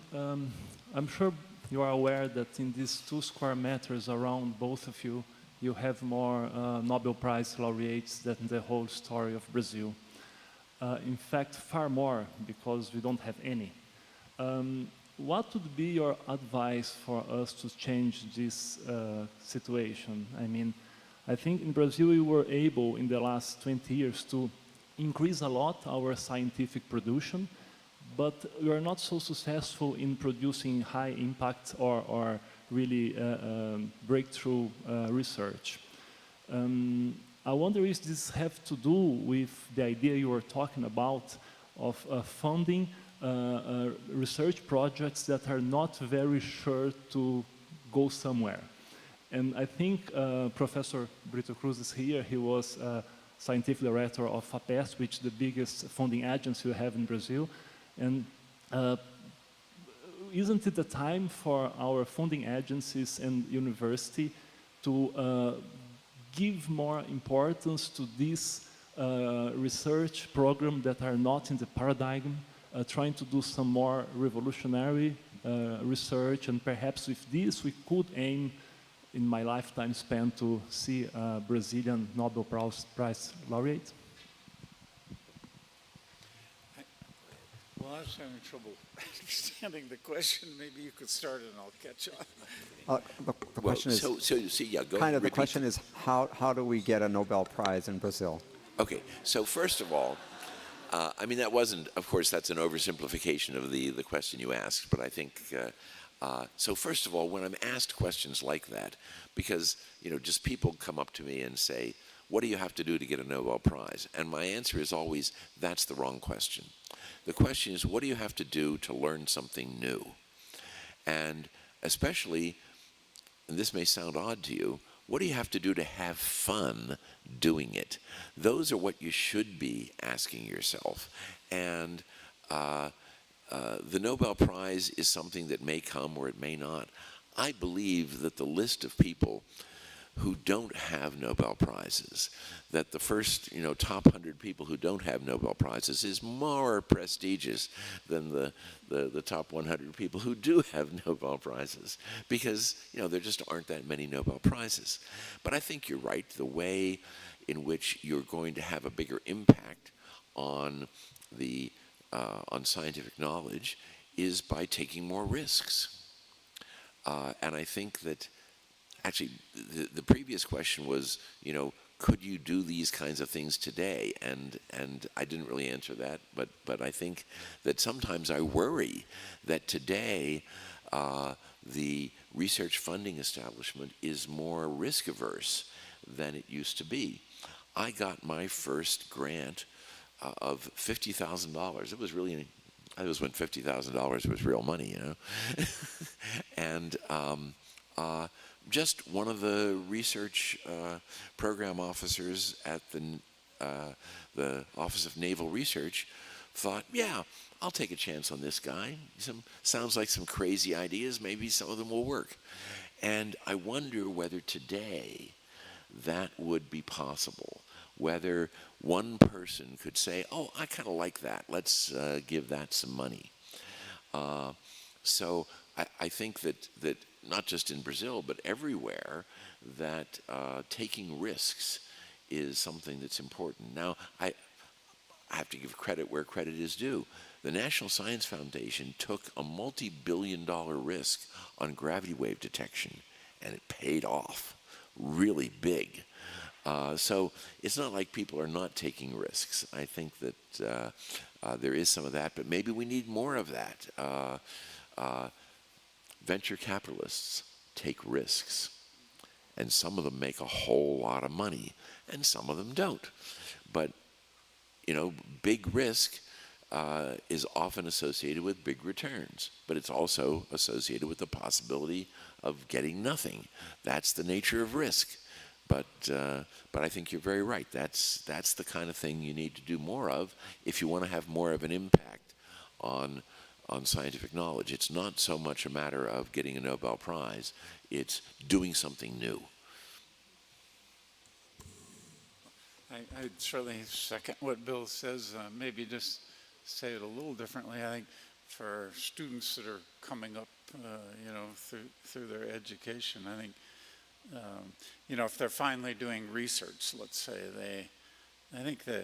I'm sure you are aware that in these 2 square meters around both of you, you have more Nobel Prize laureates than the whole story of Brazil. In fact, far more, because we don't have any. What would be your advice for us to change this situation? I think in Brazil we were able in the last 20 years to increase a lot our scientific production, but we are not so successful in producing high impact or really breakthrough research. I wonder if this has to do with the idea you were talking about of funding research projects that are not very sure to go somewhere. And I think Professor Brito Cruz is here. He was scientific director of Aberta, which is the biggest funding agency we have in Brazil. And isn't it the time for our funding agencies and university to give more importance to this research program that are not in the paradigm, trying to do some more revolutionary research, and perhaps with this we could aim in my lifetime span to see a Brazilian Nobel Prize laureate? Well, I was having trouble understanding the question. Maybe you could start and I'll catch on. The question is, the question is, how do we get a Nobel Prize in Brazil? Okay, so first of all, I mean, that wasn't, of course, that's an oversimplification of the question you asked, but I think, so first of all, when I'm asked questions like that, because, you know, just people come up to me and say, what do you have to do to get a Nobel Prize? And my answer is always, that's the wrong question. The question is, what do you have to do to learn something new? And especially, and this may sound odd to you, what do you have to do to have fun doing it? Those are what you should be asking yourself. And the Nobel Prize is something that may come or it may not. I believe that the list of people who don't have Nobel Prizes, that the first, you know, top 100 people who don't have Nobel Prizes is more prestigious than the top 100 people who do have Nobel Prizes, because, you know, there just aren't that many Nobel Prizes. But I think you're right. The way in which you're going to have a bigger impact on on scientific knowledge is by taking more risks. And I think that actually, the previous question was, you know, could you do these kinds of things today? And I didn't really answer that, but I think that sometimes I worry that today the research funding establishment is more risk averse than it used to be. I got my first grant of $50,000. It was really, it was when $50,000 was real money, you know, and just one of the research program officers at the Office of Naval Research thought, yeah, I'll take a chance on this guy. Sounds like some crazy ideas. Maybe some of them will work. And I wonder whether today that would be possible, whether one person could say, oh, I kind of like that. Let's give that some money. So I think that not just in Brazil, but everywhere, that taking risks is something that's important. Now, I have to give credit where credit is due. The National Science Foundation took a multi-billion-dollar risk on gravity wave detection, and it paid off really big. So it's not like people are not taking risks. I think that there is some of that, but maybe we need more of that. Venture capitalists take risks, and some of them make a whole lot of money, and some of them don't. But, you know, big risk is often associated with big returns, but it's also associated with the possibility of getting nothing. That's the nature of risk. But I think you're very right. That's the kind of thing you need to do more of if you want to have more of an impact on scientific knowledge. It's not so much a matter of getting a Nobel Prize, it's doing something new. I certainly second what Bill says, maybe just say it a little differently. I think for students that are coming up, you know, through their education, I think, you know, if they're finally doing research, let's say, I think the,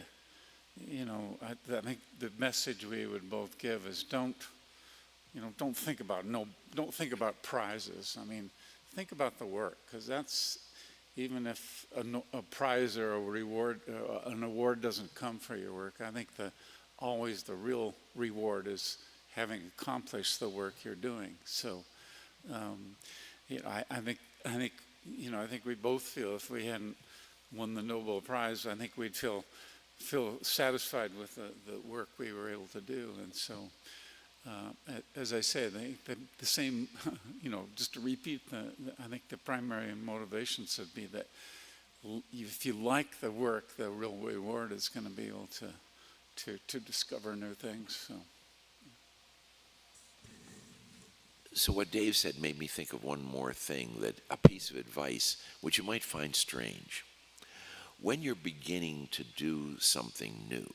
you know, I think the message we would both give is don't think about prizes. I mean, think about the work, because that's, even if a prize or a reward, an award doesn't come for your work, I think always the real reward is having accomplished the work you're doing. So, you know, I think you know, I think we both feel if we hadn't won the Nobel Prize, I think we'd feel satisfied with the work we were able to do. And so, as I said, the same, just to repeat, I think the primary motivations would be that if you like the work, the real reward is going to be able to discover new things. So what Dave said made me think of one more thing, that a piece of advice which you might find strange. When you're beginning to do something new,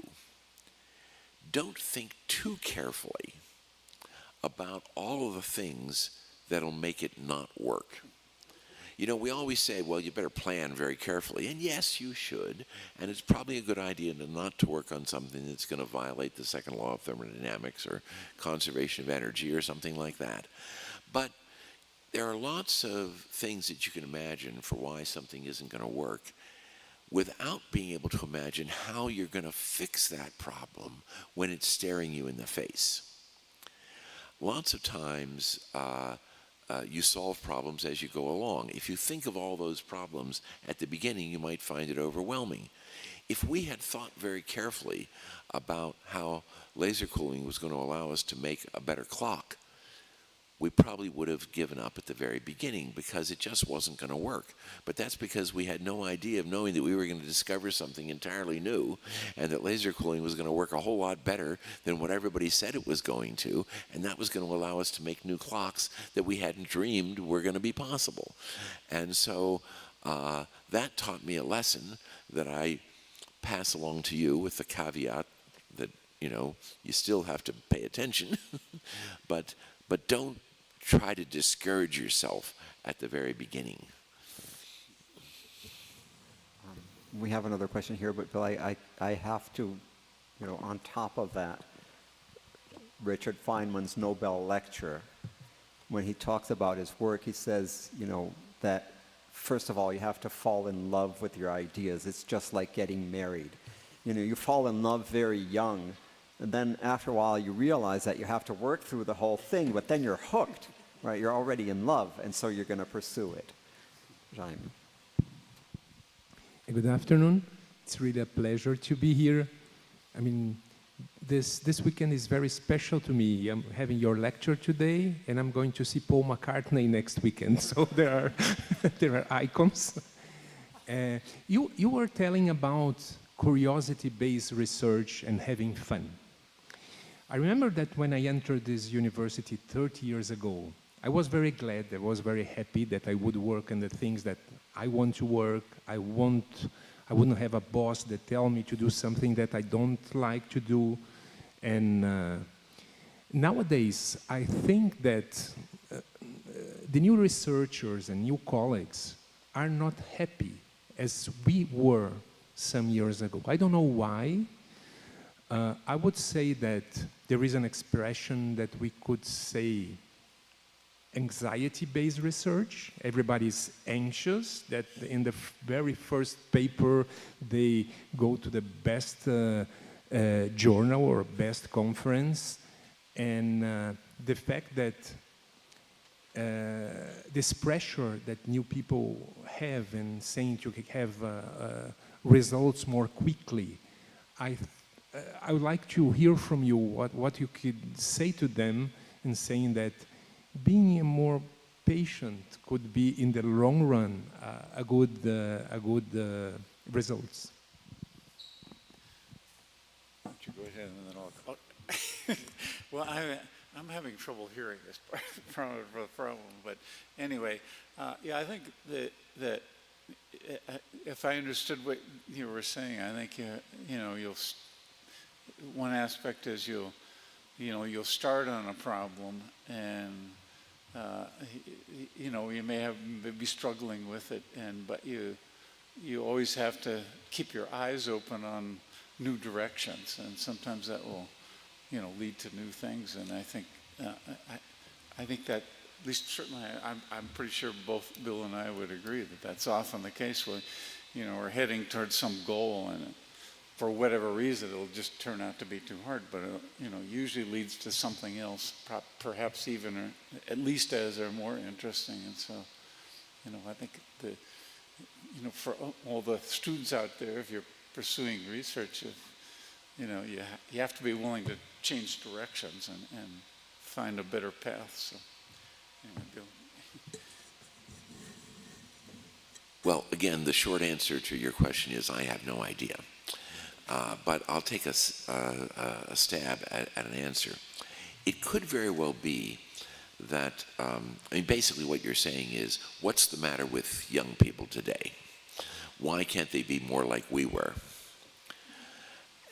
don't think too carefully about all of the things that'll make it not work. We always say, well, you better plan very carefully. And yes, you should. And it's probably a good idea not to work on something that's going to violate the second law of thermodynamics or conservation of energy or something like that. But there are lots of things that you can imagine for why something isn't going to work without being able to imagine how you're going to fix that problem when it's staring you in the face. Lots of times, you solve problems as you go along. If you think of all those problems at the beginning, you might find it overwhelming. If we had thought very carefully about how laser cooling was going to allow us to make a better clock, we probably would have given up at the very beginning because it just wasn't going to work. But that's because we had no idea of knowing that we were going to discover something entirely new and that laser cooling was going to work a whole lot better than what everybody said it was going to, and that was going to allow us to make new clocks that we hadn't dreamed were going to be possible. And so that taught me a lesson that I pass along to you with the caveat that, you still have to pay attention, but don't try to discourage yourself at the very beginning. We have another question here, but Bill, I have to, on top of that, Richard Feynman's Nobel lecture, when he talks about his work, he says, that first of all, you have to fall in love with your ideas. It's just like getting married. You fall in love very young, and then after a while you realize that you have to work through the whole thing, but then you're hooked, right? You're already in love, and so you're going to pursue it. Jaime. Good afternoon. It's really a pleasure to be here. I mean, this weekend is very special to me. I'm having your lecture today, and I'm going to see Paul McCartney next weekend. So there are icons. You were telling about curiosity-based research and having fun. I remember that when I entered this university 30 years ago, I was very glad, I was very happy that I would work on the things that I want to work. I wouldn't have a boss that tell me to do something that I don't like to do. And nowadays, I think that the new researchers and new colleagues are not happy as we were some years ago. I don't know why. I would say that there is an expression that we could say anxiety-based research. Everybody's anxious, that in the very first paper they go to the best journal or best conference, and the fact that this pressure that new people have in saying to have results more quickly, I would like to hear from you what you could say to them in saying that being more patient could be, in the long run, a good results. Why don't you go ahead and then I'll... Well, I'm having trouble hearing this part of the problem, but anyway, yeah, I think that if I understood what you were saying, I think you'll. One aspect is you'll start on a problem, and you may be struggling with it, but you always have to keep your eyes open on new directions, and sometimes that will lead to new things. And I think that, at least certainly, I'm pretty sure both Bill and I would agree that that's often the case where we're heading towards some goal, and for whatever reason, it'll just turn out to be too hard, but it usually leads to something else, perhaps even, or at least as or more interesting. And so, I think for all the students out there, if you're pursuing research, you have to be willing to change directions find a better path. So, anyway, Bill. Well, again, the short answer to your question is I have no idea. But I'll take a stab at an answer. It could very well be that, basically what you're saying is, what's the matter with young people today? Why can't they be more like we were?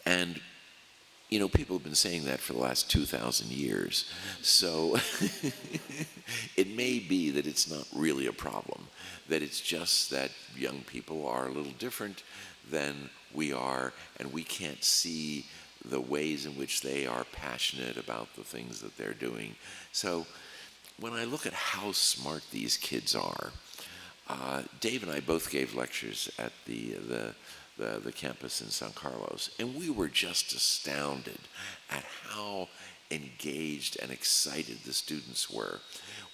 And, people have been saying that for the last 2,000 years. So it may be that it's not really a problem, that it's just that young people are a little different than we are, and we can't see the ways in which they are passionate about the things that they're doing. So when I look at how smart these kids are, Dave and I both gave lectures at the campus in San Carlos, and we were just astounded at how engaged and excited the students were.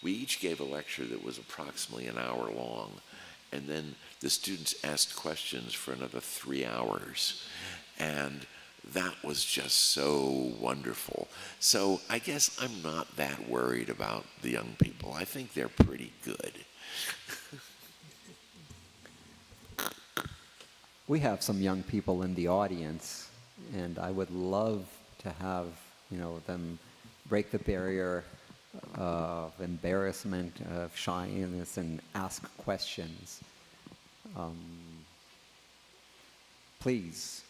We each gave a lecture that was approximately an hour long, and then the students asked questions for another 3 hours. And that was just so wonderful. So I guess I'm not that worried about the young people. I think they're pretty good. We have some young people in the audience, and I would love to have, them break the barrier of embarrassment, of shyness, and ask questions. Please.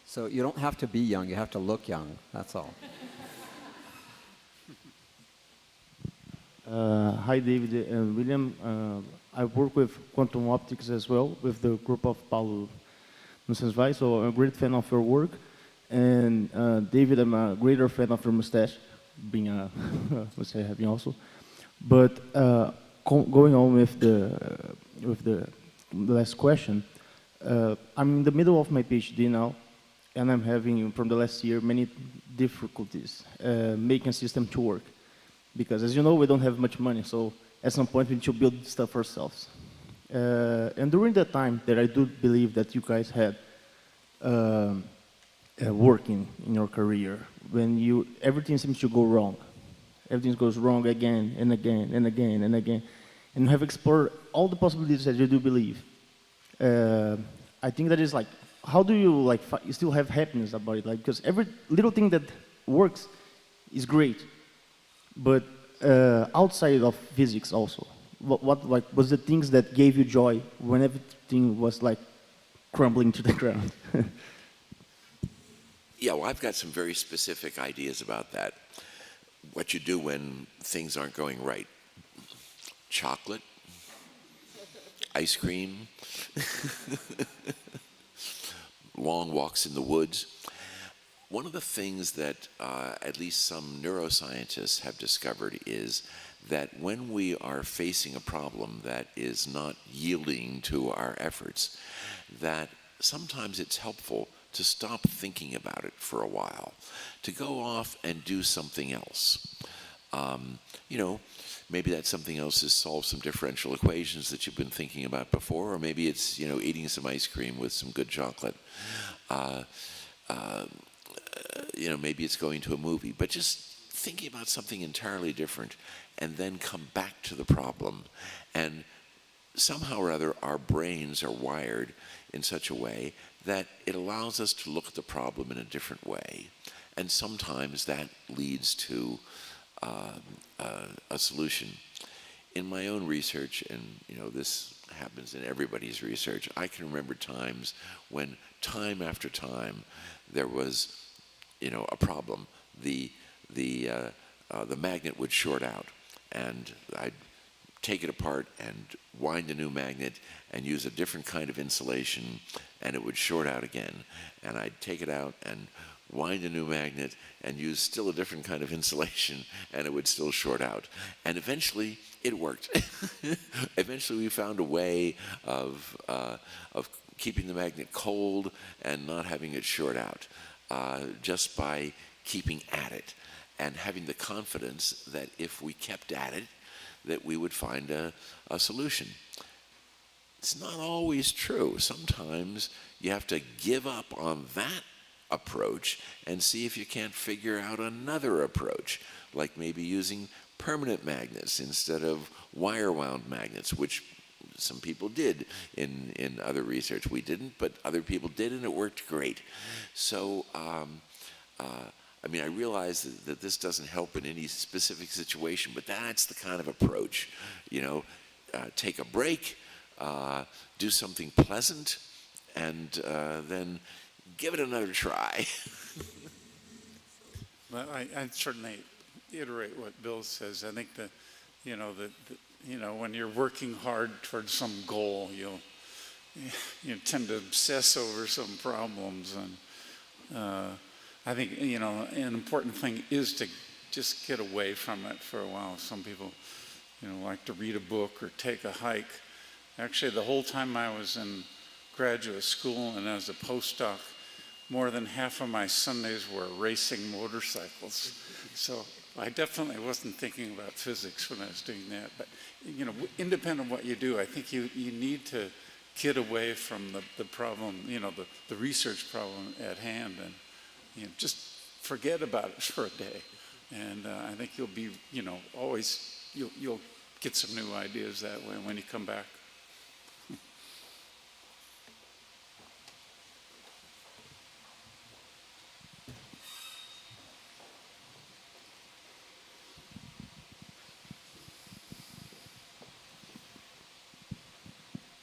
So you don't have to be young, you have to look young, that's all. Hi, David and William. I work with quantum optics as well, with the group of Paulo Nussensweis, so I'm a great fan of your work. And David, I'm a greater fan of your mustache, being a mustache having also. But going on with the last question, I'm in the middle of my PhD now, and I'm having, from the last year, many difficulties making a system to work. Because, as you know, we don't have much money, so at some point we need to build stuff ourselves. And during that time that I do believe that you guys had working in your career, when everything seems to go wrong. Everything goes wrong again and again and again and again. And you have explored all the possibilities that you do believe. I think that is like, how do you you still have happiness about it? Because every little thing that works is great. But outside of physics also, what was the things that gave you joy when everything was crumbling to the ground? Yeah, well, I've got some very specific ideas about that. What you do when things aren't going right. Chocolate, ice cream, long walks in the woods. One of the things that at least some neuroscientists have discovered is that when we are facing a problem that is not yielding to our efforts, that sometimes it's helpful to stop thinking about it for a while, to go off and do something else. Maybe that something else is solve some differential equations that you've been thinking about before, or maybe it's, eating some ice cream with some good chocolate. Maybe it's going to a movie, but just thinking about something entirely different and then come back to the problem. And somehow or other, our brains are wired in such a way that it allows us to look at the problem in a different way. And sometimes that leads to a solution. In my own research, and this happens in everybody's research, I can remember times when time after time there was a problem. The magnet would short out, and I'd take it apart and wind a new magnet and use a different kind of insulation, and it would short out again. And I'd take it out and wind a new magnet and use still a different kind of insulation, and it would still short out. And eventually it worked. Eventually we found a way of keeping the magnet cold and not having it short out, just by keeping at it and having the confidence that if we kept at it, that we would find a solution. it's not always true. Sometimes you have to give up on that approach and see if you can't figure out another approach, like maybe using permanent magnets instead of wire-wound magnets, which some people did in other research. We didn't, but other people did, and it worked great. So, I mean, I realize that this doesn't help in any specific situation, but that's the kind of approach, you know, take a break, do something pleasant, and then give it another try. Well, I certainly iterate what Bill says. I think that, you know, when you're working hard towards some goal, you tend to obsess over some problems, and I think, you know, an important thing is to just get away from it for a while. Some people, you know, like to read a book or take a hike. Actually, the whole time I was in graduate school and as a postdoc, more than half of my Sundays were racing motorcycles. So I definitely wasn't thinking about physics when I was doing that. But, you know, independent of what you do, I think you need to get away from the problem, you know, the research problem at hand, and, you know, just forget about it for a day. And I think you'll be, you know, always, you'll get some new ideas that way when you come back.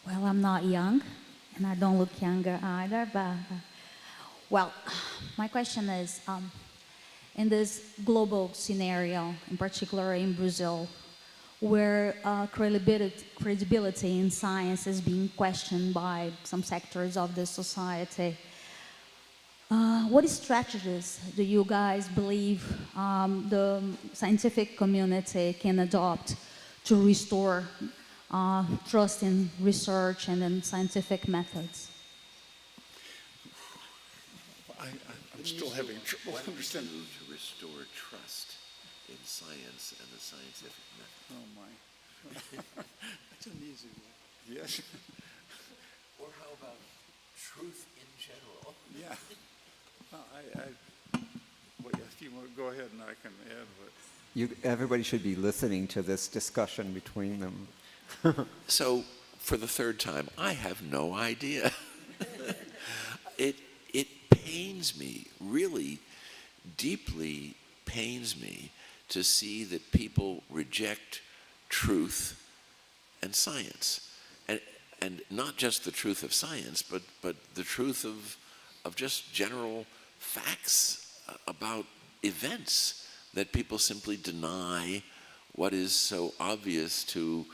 Well, I'm not young, and I don't look younger either, but, well, my question is, in this global scenario, in particular in Brazil, where credibility in science is being questioned by some sectors of the society, what strategies do you guys believe the scientific community can adopt to restore trust in research and in scientific methods? I'm still having trouble understanding. To restore trust in science and the scientific method. Oh my. That's an easy one. Yes. Or how about truth in general? Yeah. Well, if you want to go ahead and I can add what. Everybody should be listening to this discussion between them. So, for the third time, I have no idea. It pains me, really deeply pains me, to see that people reject truth and science. And not just the truth of science, but the truth of just general facts about events, that people simply deny what is so obvious to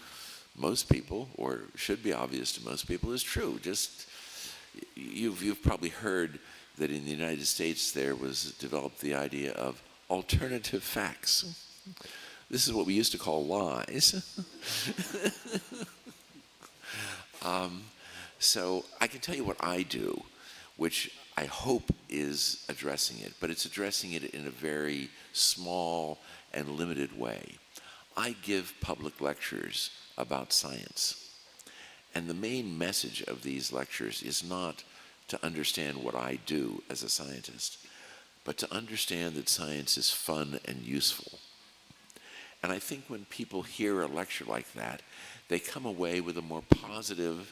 most people, or should be obvious to most people, is true. Just, you've probably heard that in the United States there was developed the idea of alternative facts. This is what we used to call lies. So I can tell you what I do, which I hope is addressing it, but it's addressing it in a very small and limited way. I give public lectures about science. And the main message of these lectures is not to understand what I do as a scientist, but to understand that science is fun and useful. And I think when people hear a lecture like that, they come away with a more positive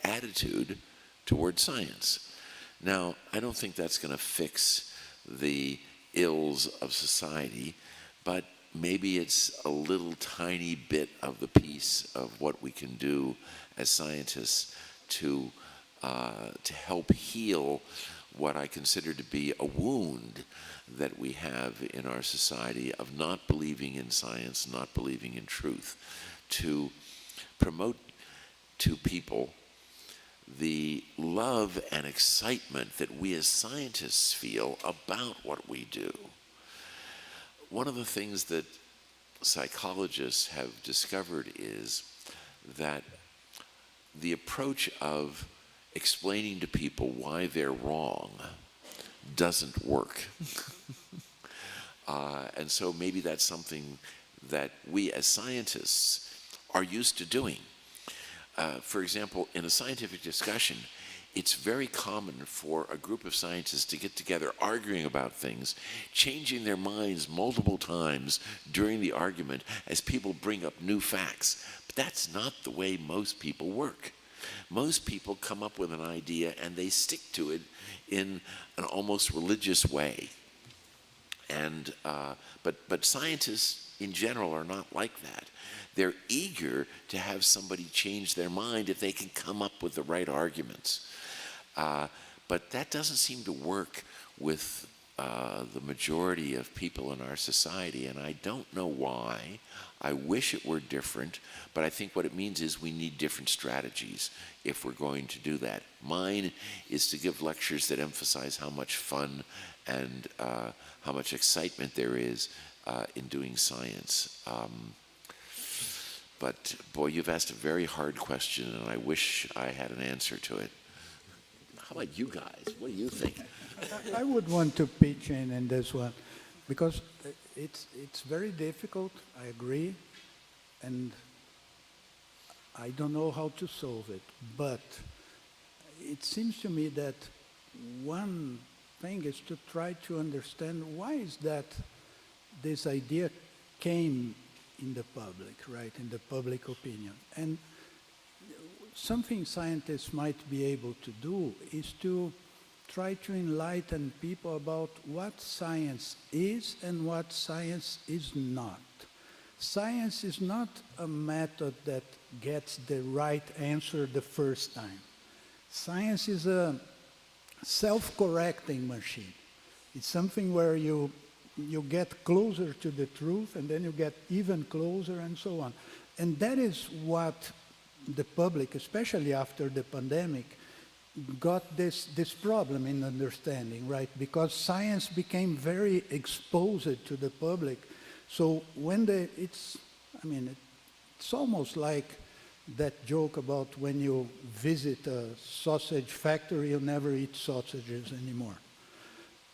attitude toward science. Now, I don't think that's going to fix the ills of society, but maybe it's a little tiny bit of the piece of what we can do as scientists to help heal what I consider to be a wound that we have in our society of not believing in science, not believing in truth, to promote to people the love and excitement that we as scientists feel about what we do. One of the things that psychologists have discovered is that the approach of explaining to people why they're wrong doesn't work. And so maybe that's something that we as scientists are used to doing. for example, in a scientific discussion, it's very common for a group of scientists to get together arguing about things, changing their minds multiple times during the argument as people bring up new facts. But that's not the way most people work. Most people come up with an idea and they stick to it in an almost religious way. And, but scientists in general are not like that. They're eager to have somebody change their mind if they can come up with the right arguments. But that doesn't seem to work with the majority of people in our society, and I don't know why. I wish it were different, but I think what it means is we need different strategies if we're going to do that. Mine is to give lectures that emphasize how much fun and how much excitement there is in doing science. But boy, you've asked a very hard question, and I wish I had an answer to it. How about you guys? What do you think? I would want to pitch in this one, because it's very difficult, I agree, and I don't know how to solve it. But it seems to me that one thing is to try to understand why is that this idea came in the public, right, in the public opinion. And something scientists might be able to do is to try to enlighten people about what science is and what science is not. Science is not a method that gets the right answer the first time. Science is a self-correcting machine. It's something where you get closer to the truth, and then you get even closer, and so on. And that is what the public, especially after the pandemic, got this problem in understanding, right? Because science became very exposed to the public. So when it's almost like that joke about when you visit a sausage factory, you never eat sausages anymore.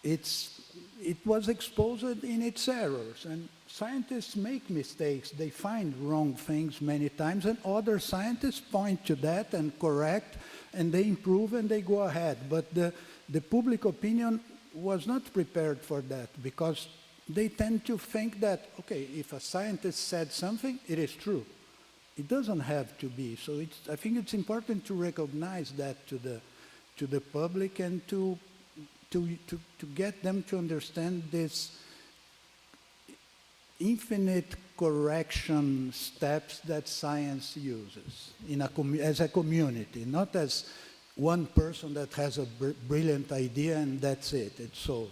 It was exposed in its errors, and scientists make mistakes. They find wrong things many times, and other scientists point to that and correct, and they improve and they go ahead. But the public opinion was not prepared for that, because they tend to think that, okay, if a scientist said something, it is true. It doesn't have to be. So I think it's important to recognize that to the public, and to get them to understand this infinite correction steps that science uses as a community, not as one person that has a brilliant idea and that's it, it's solved.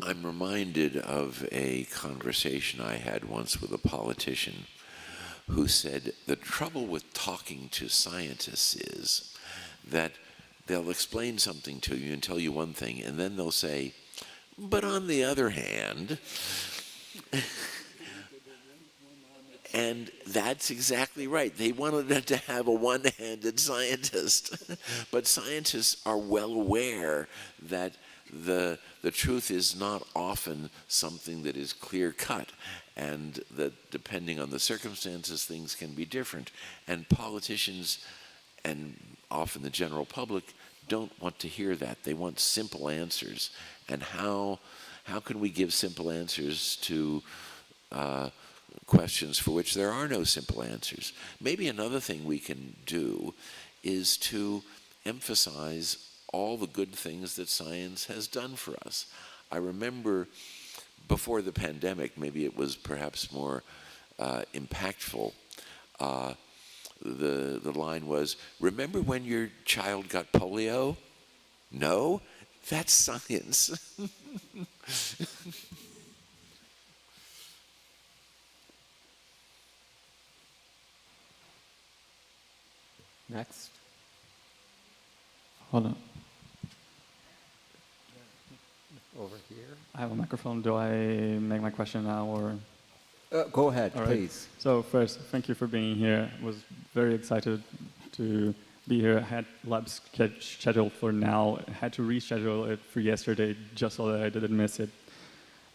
I'm reminded of a conversation I had once with a politician who said the trouble with talking to scientists is that they'll explain something to you and tell you one thing, and then they'll say, but on the other hand, and that's exactly right. They wanted to have a one-handed scientist, but scientists are well aware that the truth is not often something that is clear-cut, and that depending on the circumstances, things can be different. And politicians, and often the general public, don't want to hear that. They want simple answers. And how can we give simple answers to questions for which there are no simple answers? Maybe another thing we can do is to emphasize all the good things that science has done for us. I remember before the pandemic, maybe it was perhaps more impactful, the line was, remember when your child got polio? No? That's science. Next. Hold on. Over here. I have a microphone. Do I make my question now or? Go ahead, All right. please. So first, thank you for being here. I was very excited to be here. I had labs scheduled for now. I had to reschedule it for yesterday just so that I didn't miss it.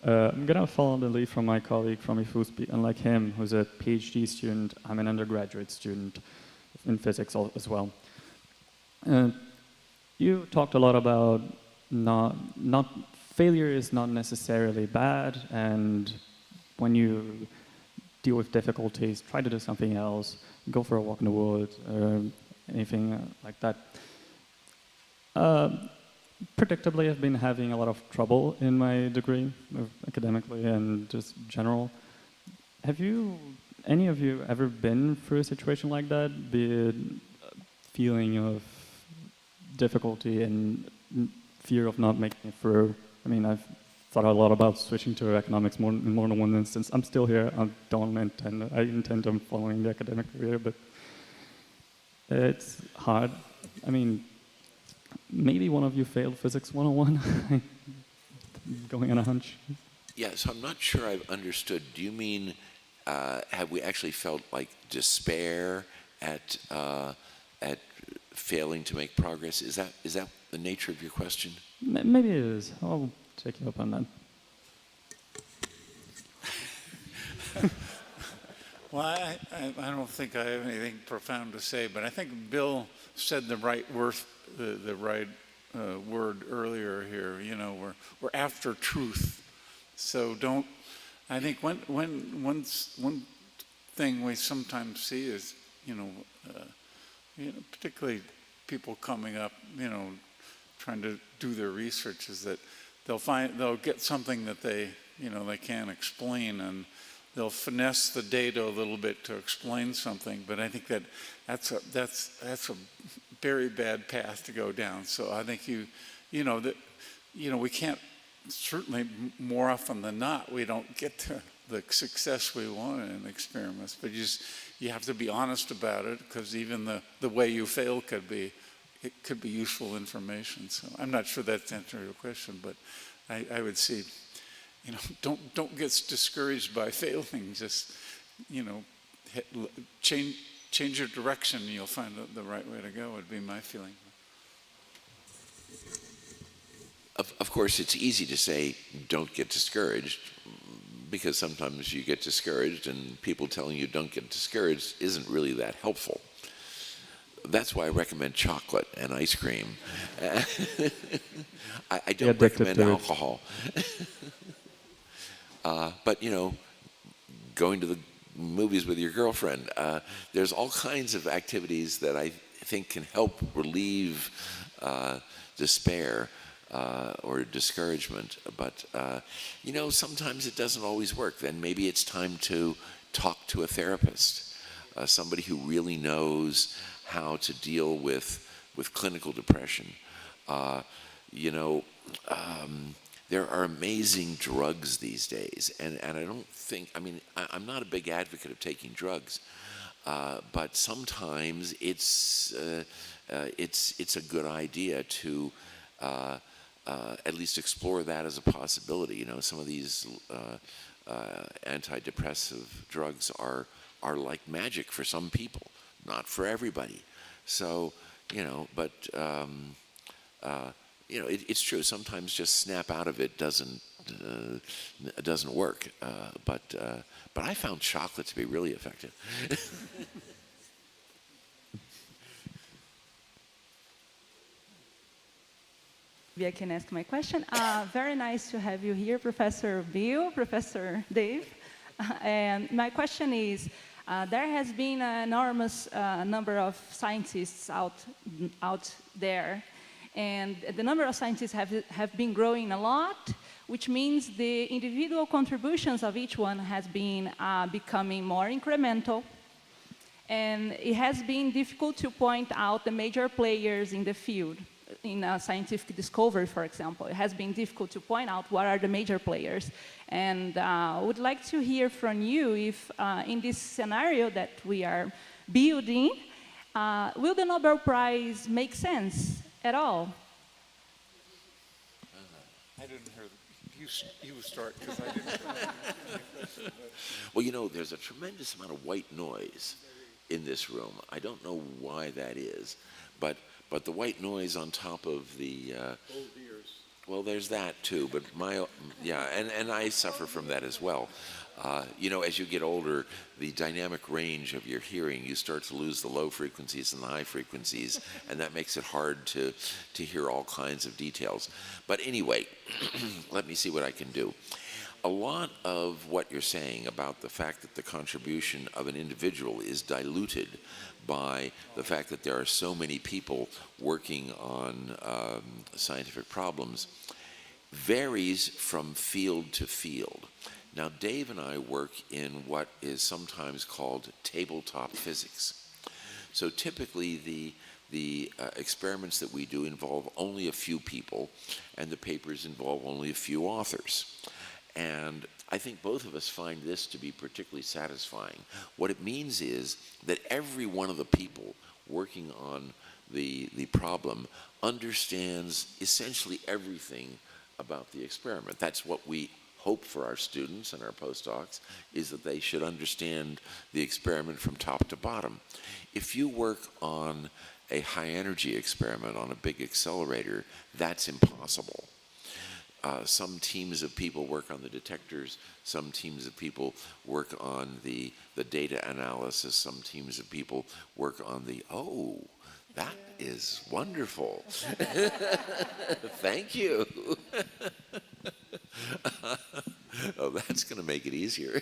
I'm going to follow the lead from my colleague from IFUSP. Unlike him, who's a PhD student, I'm an undergraduate student in physics as well. You talked a lot about failure is not necessarily bad, and when you deal with difficulties, try to do something else, go for a walk in the woods, or anything like that. Predictably, I've been having a lot of trouble in my degree, academically and just general. Have any of you ever been through a situation like that, be it a feeling of difficulty and fear of not making it through? I mean, I've thought a lot about switching to economics in more than one instance. I'm still here. I intend on following the academic career, but it's hard. I mean, maybe one of you failed Physics 101, going on a hunch. Yeah, so I'm not sure I've understood. Do you mean, have we actually felt like despair at failing to make progress? Is that the nature of your question? Maybe it is. I'll take you up on that. Well, I don't think I have anything profound to say, but I think Bill said the right word earlier here. You know, we're after truth, so don't. I think one thing we sometimes see is, particularly people coming up, trying to do their research, is that they'll get something that they can't explain, and they'll finesse the data a little bit to explain something. But I think that's a very bad path to go down. So I think we can't, certainly more often than not, we don't get to the success we want in experiments. But you have to be honest about it, because even the way you fail could be useful information. So I'm not sure that's answering your question, but I would say, don't get discouraged by failing. Just, change your direction, and you'll find the right way to go, would be my feeling. Of course, it's easy to say, don't get discouraged, because sometimes you get discouraged, and people telling you don't get discouraged isn't really that helpful. That's why I recommend chocolate and ice cream. I don't recommend alcohol. But, going to the movies with your girlfriend, there's all kinds of activities that I think can help relieve despair or discouragement. But, sometimes it doesn't always work. Then maybe it's time to talk to a therapist, somebody who really knows how to deal with clinical depression. There are amazing drugs these days, and I don't think, I'm not a big advocate of taking drugs, but sometimes it's a good idea to at least explore that as a possibility. Some of these antidepressive drugs are like magic for some people, not for everybody. So, it's true. Sometimes just snap out of it doesn't work. But I found chocolate to be really effective. Maybe I can ask my question. Very nice to have you here, Professor Bill, Professor Dave. And my question is, there has been an enormous number of scientists out there, and the number of scientists have been growing a lot, which means the individual contributions of each one has been becoming more incremental, and it has been difficult to point out the major players in the field. In scientific discovery, for example, it has been difficult to point out what are the major players. And I would like to hear from you if in this scenario that we are building, will the Nobel Prize make sense at all? I didn't hear you start, because I didn't. Well, there's a tremendous amount of white noise in this room. I don't know why that is, but the white noise on top of the Well, there's that too, but and I suffer from that as well. As you get older, the dynamic range of your hearing, you start to lose the low frequencies and the high frequencies, and that makes it hard to hear all kinds of details. But anyway, let me see what I can do. A lot of what you're saying about the fact that the contribution of an individual is diluted by the fact that there are so many people working on scientific problems varies from field to field. Now, Dave and I work in what is sometimes called tabletop physics. So typically the experiments that we do involve only a few people, and the papers involve only a few authors. And I think both of us find this to be particularly satisfying. What it means is that every one of the people working on the problem understands essentially everything about the experiment. That's what we hope for our students and our postdocs, is that they should understand the experiment from top to bottom. If you work on a high energy experiment on a big accelerator, that's impossible. Some teams of people work on the detectors, some teams of people work on the data analysis, some teams of people work on that is wonderful. Thank you. That's going to make it easier.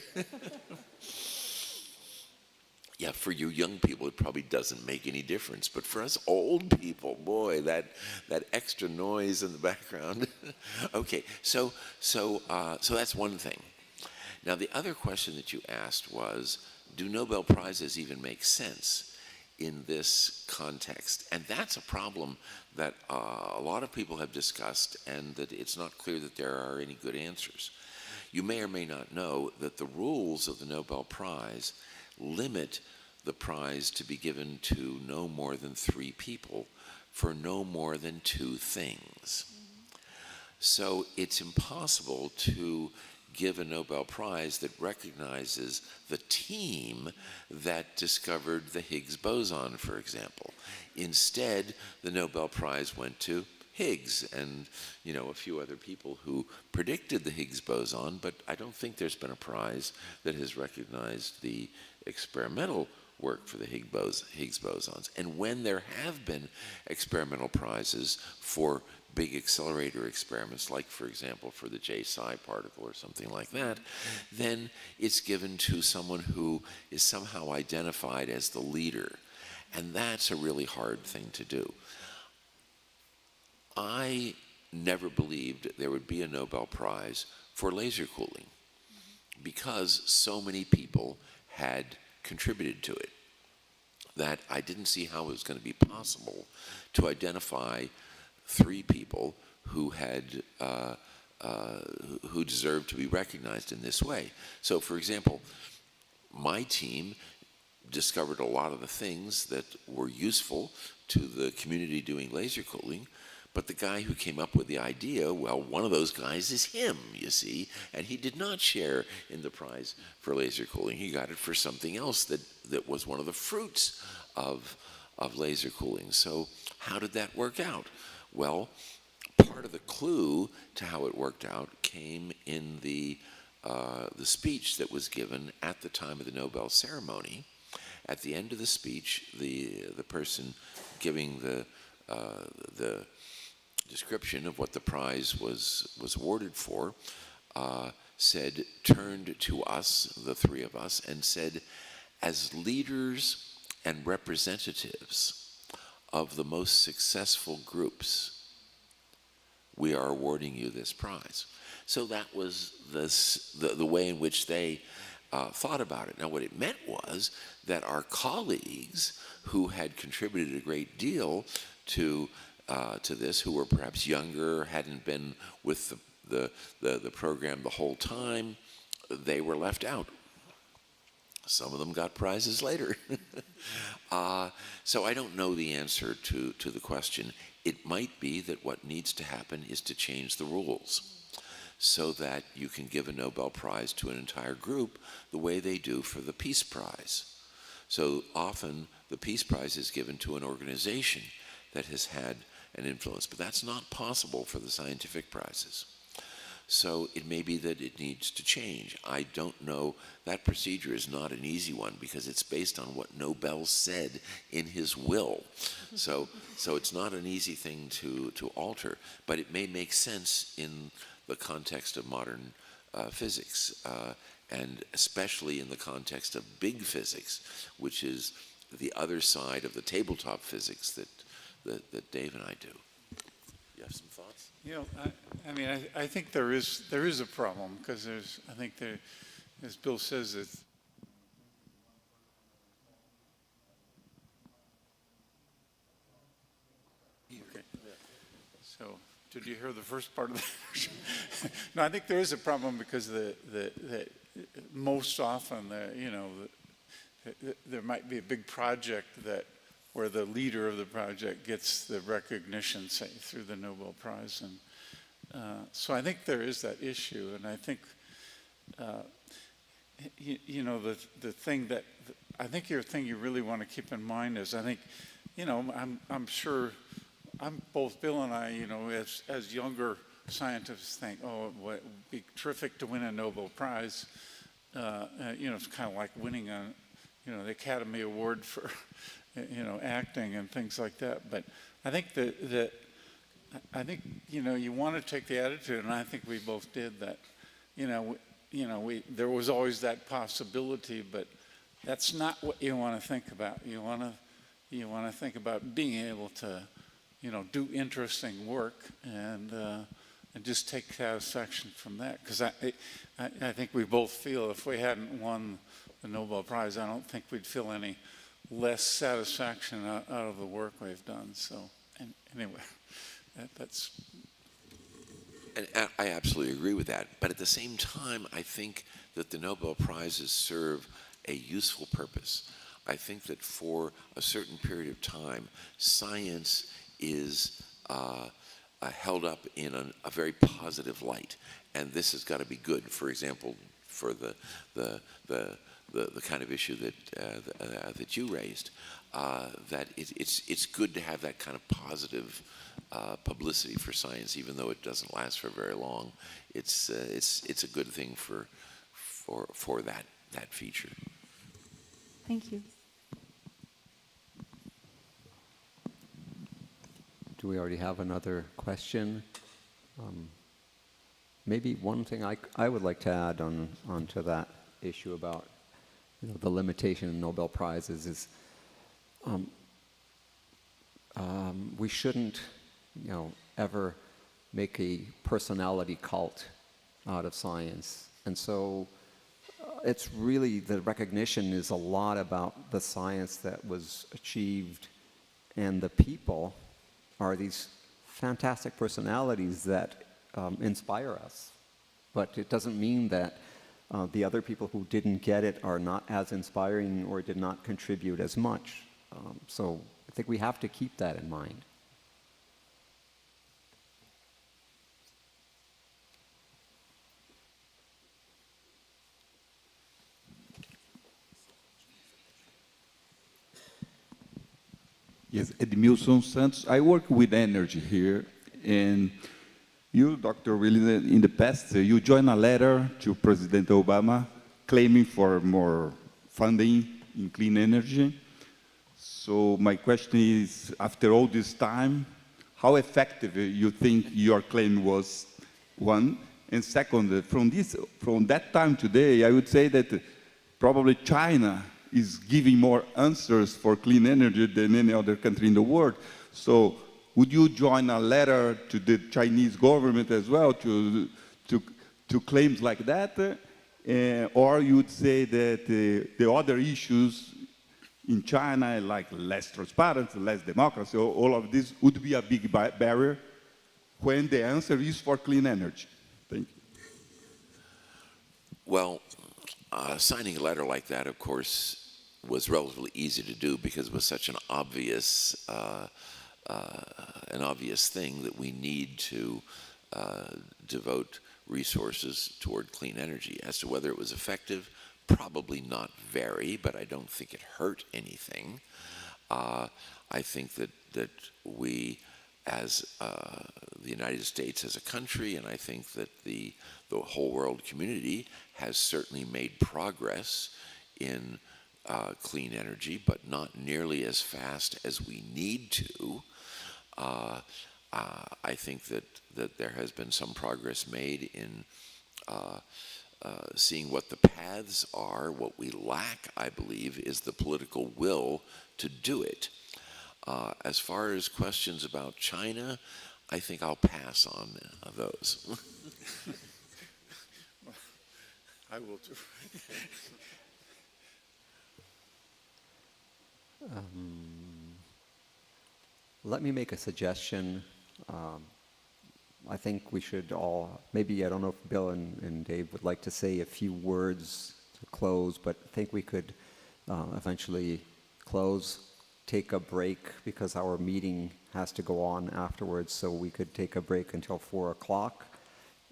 Yeah, for you young people, it probably doesn't make any difference. But for us old people, boy, that extra noise in the background. Okay, so that's one thing. Now, the other question that you asked was, do Nobel Prizes even make sense in this context? And that's a problem that a lot of people have discussed, and that it's not clear that there are any good answers. You may or may not know that the rules of the Nobel Prize limit the prize to be given to no more than 3 people for no more than 2 things. So it's impossible to give a Nobel Prize that recognizes the team that discovered the Higgs boson, for example. Instead, the Nobel Prize went to Higgs and, a few other people who predicted the Higgs boson, but I don't think there's been a prize that has recognized the experimental work for the Higgs bosons. And when there have been experimental prizes for big accelerator experiments, like, for example, for the J-psi particle or something like that, then it's given to someone who is somehow identified as the leader. And that's a really hard thing to do. I never believed there would be a Nobel Prize for laser cooling because so many people had contributed to it that I didn't see how it was going to be possible to identify 3 people who had who deserved to be recognized in this way. So, for example, my team discovered a lot of the things that were useful to the community doing laser cooling, but the guy who came up with the idea, well, one of those guys is him, you see, and he did not share in the prize for laser cooling. He got it for something else that was one of the fruits of laser cooling. So how did that work out? Well, part of the clue to how it worked out came in the speech that was given at the time of the Nobel ceremony. At the end of the speech, the person giving the description of what the prize was awarded for turned to us, the 3 of us, and said, as leaders and representatives of the most successful groups, we are awarding you this prize. So that was the way in which they thought about it. Now, what it meant was that our colleagues who had contributed a great deal to this, who were perhaps younger, hadn't been with the program the whole time, they were left out. Some of them got prizes later. So I don't know the answer to the question. It might be that what needs to happen is to change the rules so that you can give a Nobel Prize to an entire group the way they do for the Peace Prize. So often the Peace Prize is given to an organization that has had and influence. But that's not possible for the scientific prizes. So it may be that it needs to change. I don't know. That procedure is not an easy one because it's based on what Nobel said in his will. So it's not an easy thing to alter, but it may make sense in the context of modern physics, and especially in the context of big physics, which is the other side of the tabletop physics that Dave and I do. You have some thoughts? You know, I mean, I think there is a problem because I think there, as Bill says, it's okay. So, did you hear the first part of that? No, I think there is a problem because most often, there might be a big project where the leader of the project gets the recognition, say, through the Nobel Prize. And so I think there is that issue. And I think, the thing that, I think your thing you really want to keep in mind is, I think, I'm sure, both Bill and I, as younger scientists think, oh, it would be terrific to win a Nobel Prize. It's kind of like winning the Academy Award for, acting and things like that. But I think you want to take the attitude, and I think we both did that. There was always that possibility, but that's not what you want to think about. You want to think about being able to, do interesting work and just take satisfaction from that. Because I think we both feel if we hadn't won the Nobel Prize, I don't think we'd feel any less satisfaction out of the work we've done. So, anyway, that's... And I absolutely agree with that. But at the same time, I think that the Nobel Prizes serve a useful purpose. I think that for a certain period of time, science is held up in a very positive light. And this has got to be good. For example, for the kind of issue that you raised, that it's good to have that kind of positive publicity for science, even though it doesn't last for very long. It's a good thing for that feature. Thank you. Do we already have another question? Maybe one thing I would like to add onto that issue about the limitation in Nobel Prizes is we shouldn't ever make a personality cult out of science. And so it's really, the recognition is a lot about the science that was achieved, and the people are these fantastic personalities that inspire us. But it doesn't mean that the other people who didn't get it are not as inspiring or did not contribute as much. So I think we have to keep that in mind. Yes, Edmilson Santos. I work with energy here, and you, Dr. Wineland, in the past, you joined a letter to President Obama claiming for more funding in clean energy. So my question is, after all this time, how effective you think your claim was, one? And second, from that time today, I would say that probably China is giving more answers for clean energy than any other country in the world. So would you join a letter to the Chinese government as well to claims like that? Or you would say that the other issues in China, like less transparency, less democracy, all of this would be a big barrier when the answer is for clean energy? Thank you. Well, signing a letter like that, of course, was relatively easy to do because it was such an obvious thing that we need to devote resources toward clean energy. As to whether it was effective, probably not very, but I don't think it hurt anything. I think that we as the United States as a country, and I think that the whole world community has certainly made progress in clean energy, but not nearly as fast as we need to. I think that there has been some progress made in seeing what the paths are. What we lack, I believe, is the political will to do it. As far as questions about China, I think I'll pass on those. I will too. Let me make a suggestion. I think we should all, maybe, I don't know if Bill and Dave would like to say a few words to close, but I think we could eventually close, take a break, because our meeting has to go on afterwards, so we could take a break until 4 o'clock.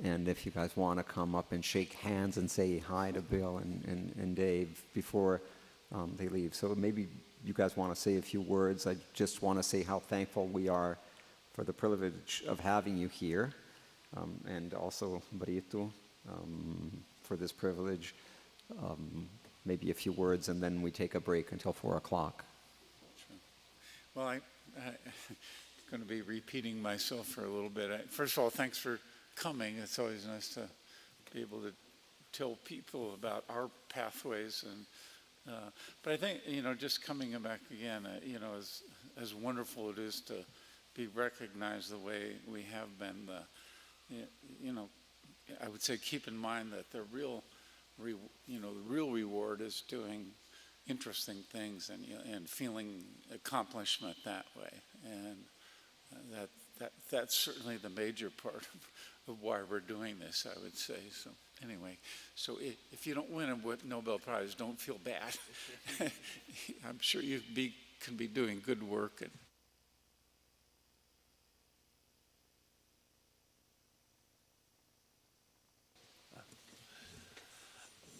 And if you guys want to come up and shake hands and say hi to Bill and Dave before they leave. So maybe you guys want to say a few words. I just want to say how thankful we are for the privilege of having you here, and also Brito for this privilege. Maybe a few words, and then we take a break until 4 o'clock. Sure. Well, I'm going to be repeating myself for a little bit. First of all, thanks for coming. It's always nice to be able to tell people about our pathways. And but I think, just coming back again, as wonderful it is to be recognized the way we have been. I would say keep in mind that the real reward is doing interesting things and feeling accomplishment that way, and that's certainly the major part of why we're doing this, I would say. So anyway, so if you don't win a Nobel Prize, don't feel bad. I'm sure you can be doing good work.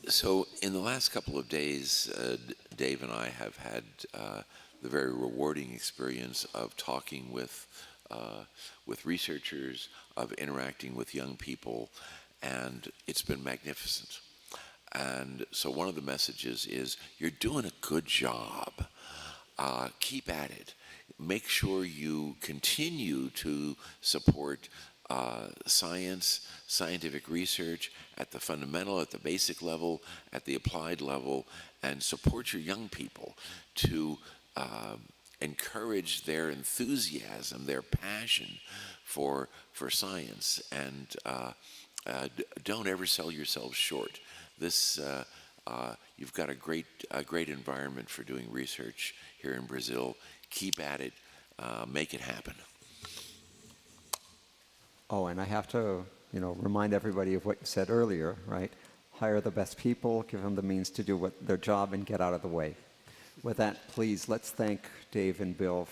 So in the last couple of days, Dave and I have had the very rewarding experience of talking with researchers, of interacting with young people, and it's been magnificent. And so one of the messages is, you're doing a good job. Keep at it. Make sure you continue to support science, scientific research at the fundamental, at the basic level, at the applied level, and support your young people to encourage their enthusiasm, their passion for science, and don't ever sell yourselves short. This you've got a great environment for doing research here in Brazil. Keep at it. Make it happen. Oh, and I have to, remind everybody of what you said earlier, right? Hire the best people, give them the means to do their job, and get out of the way. With that, please, let's thank Dave and Bill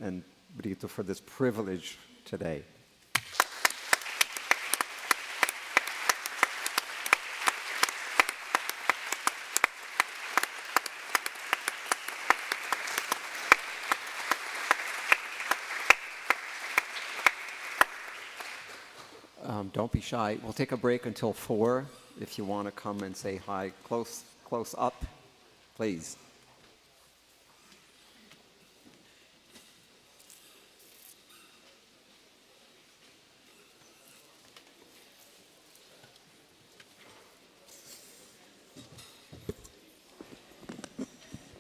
and Brito for this privilege today. Don't be shy. We'll take a break until 4. If you want to come and say hi close up, please.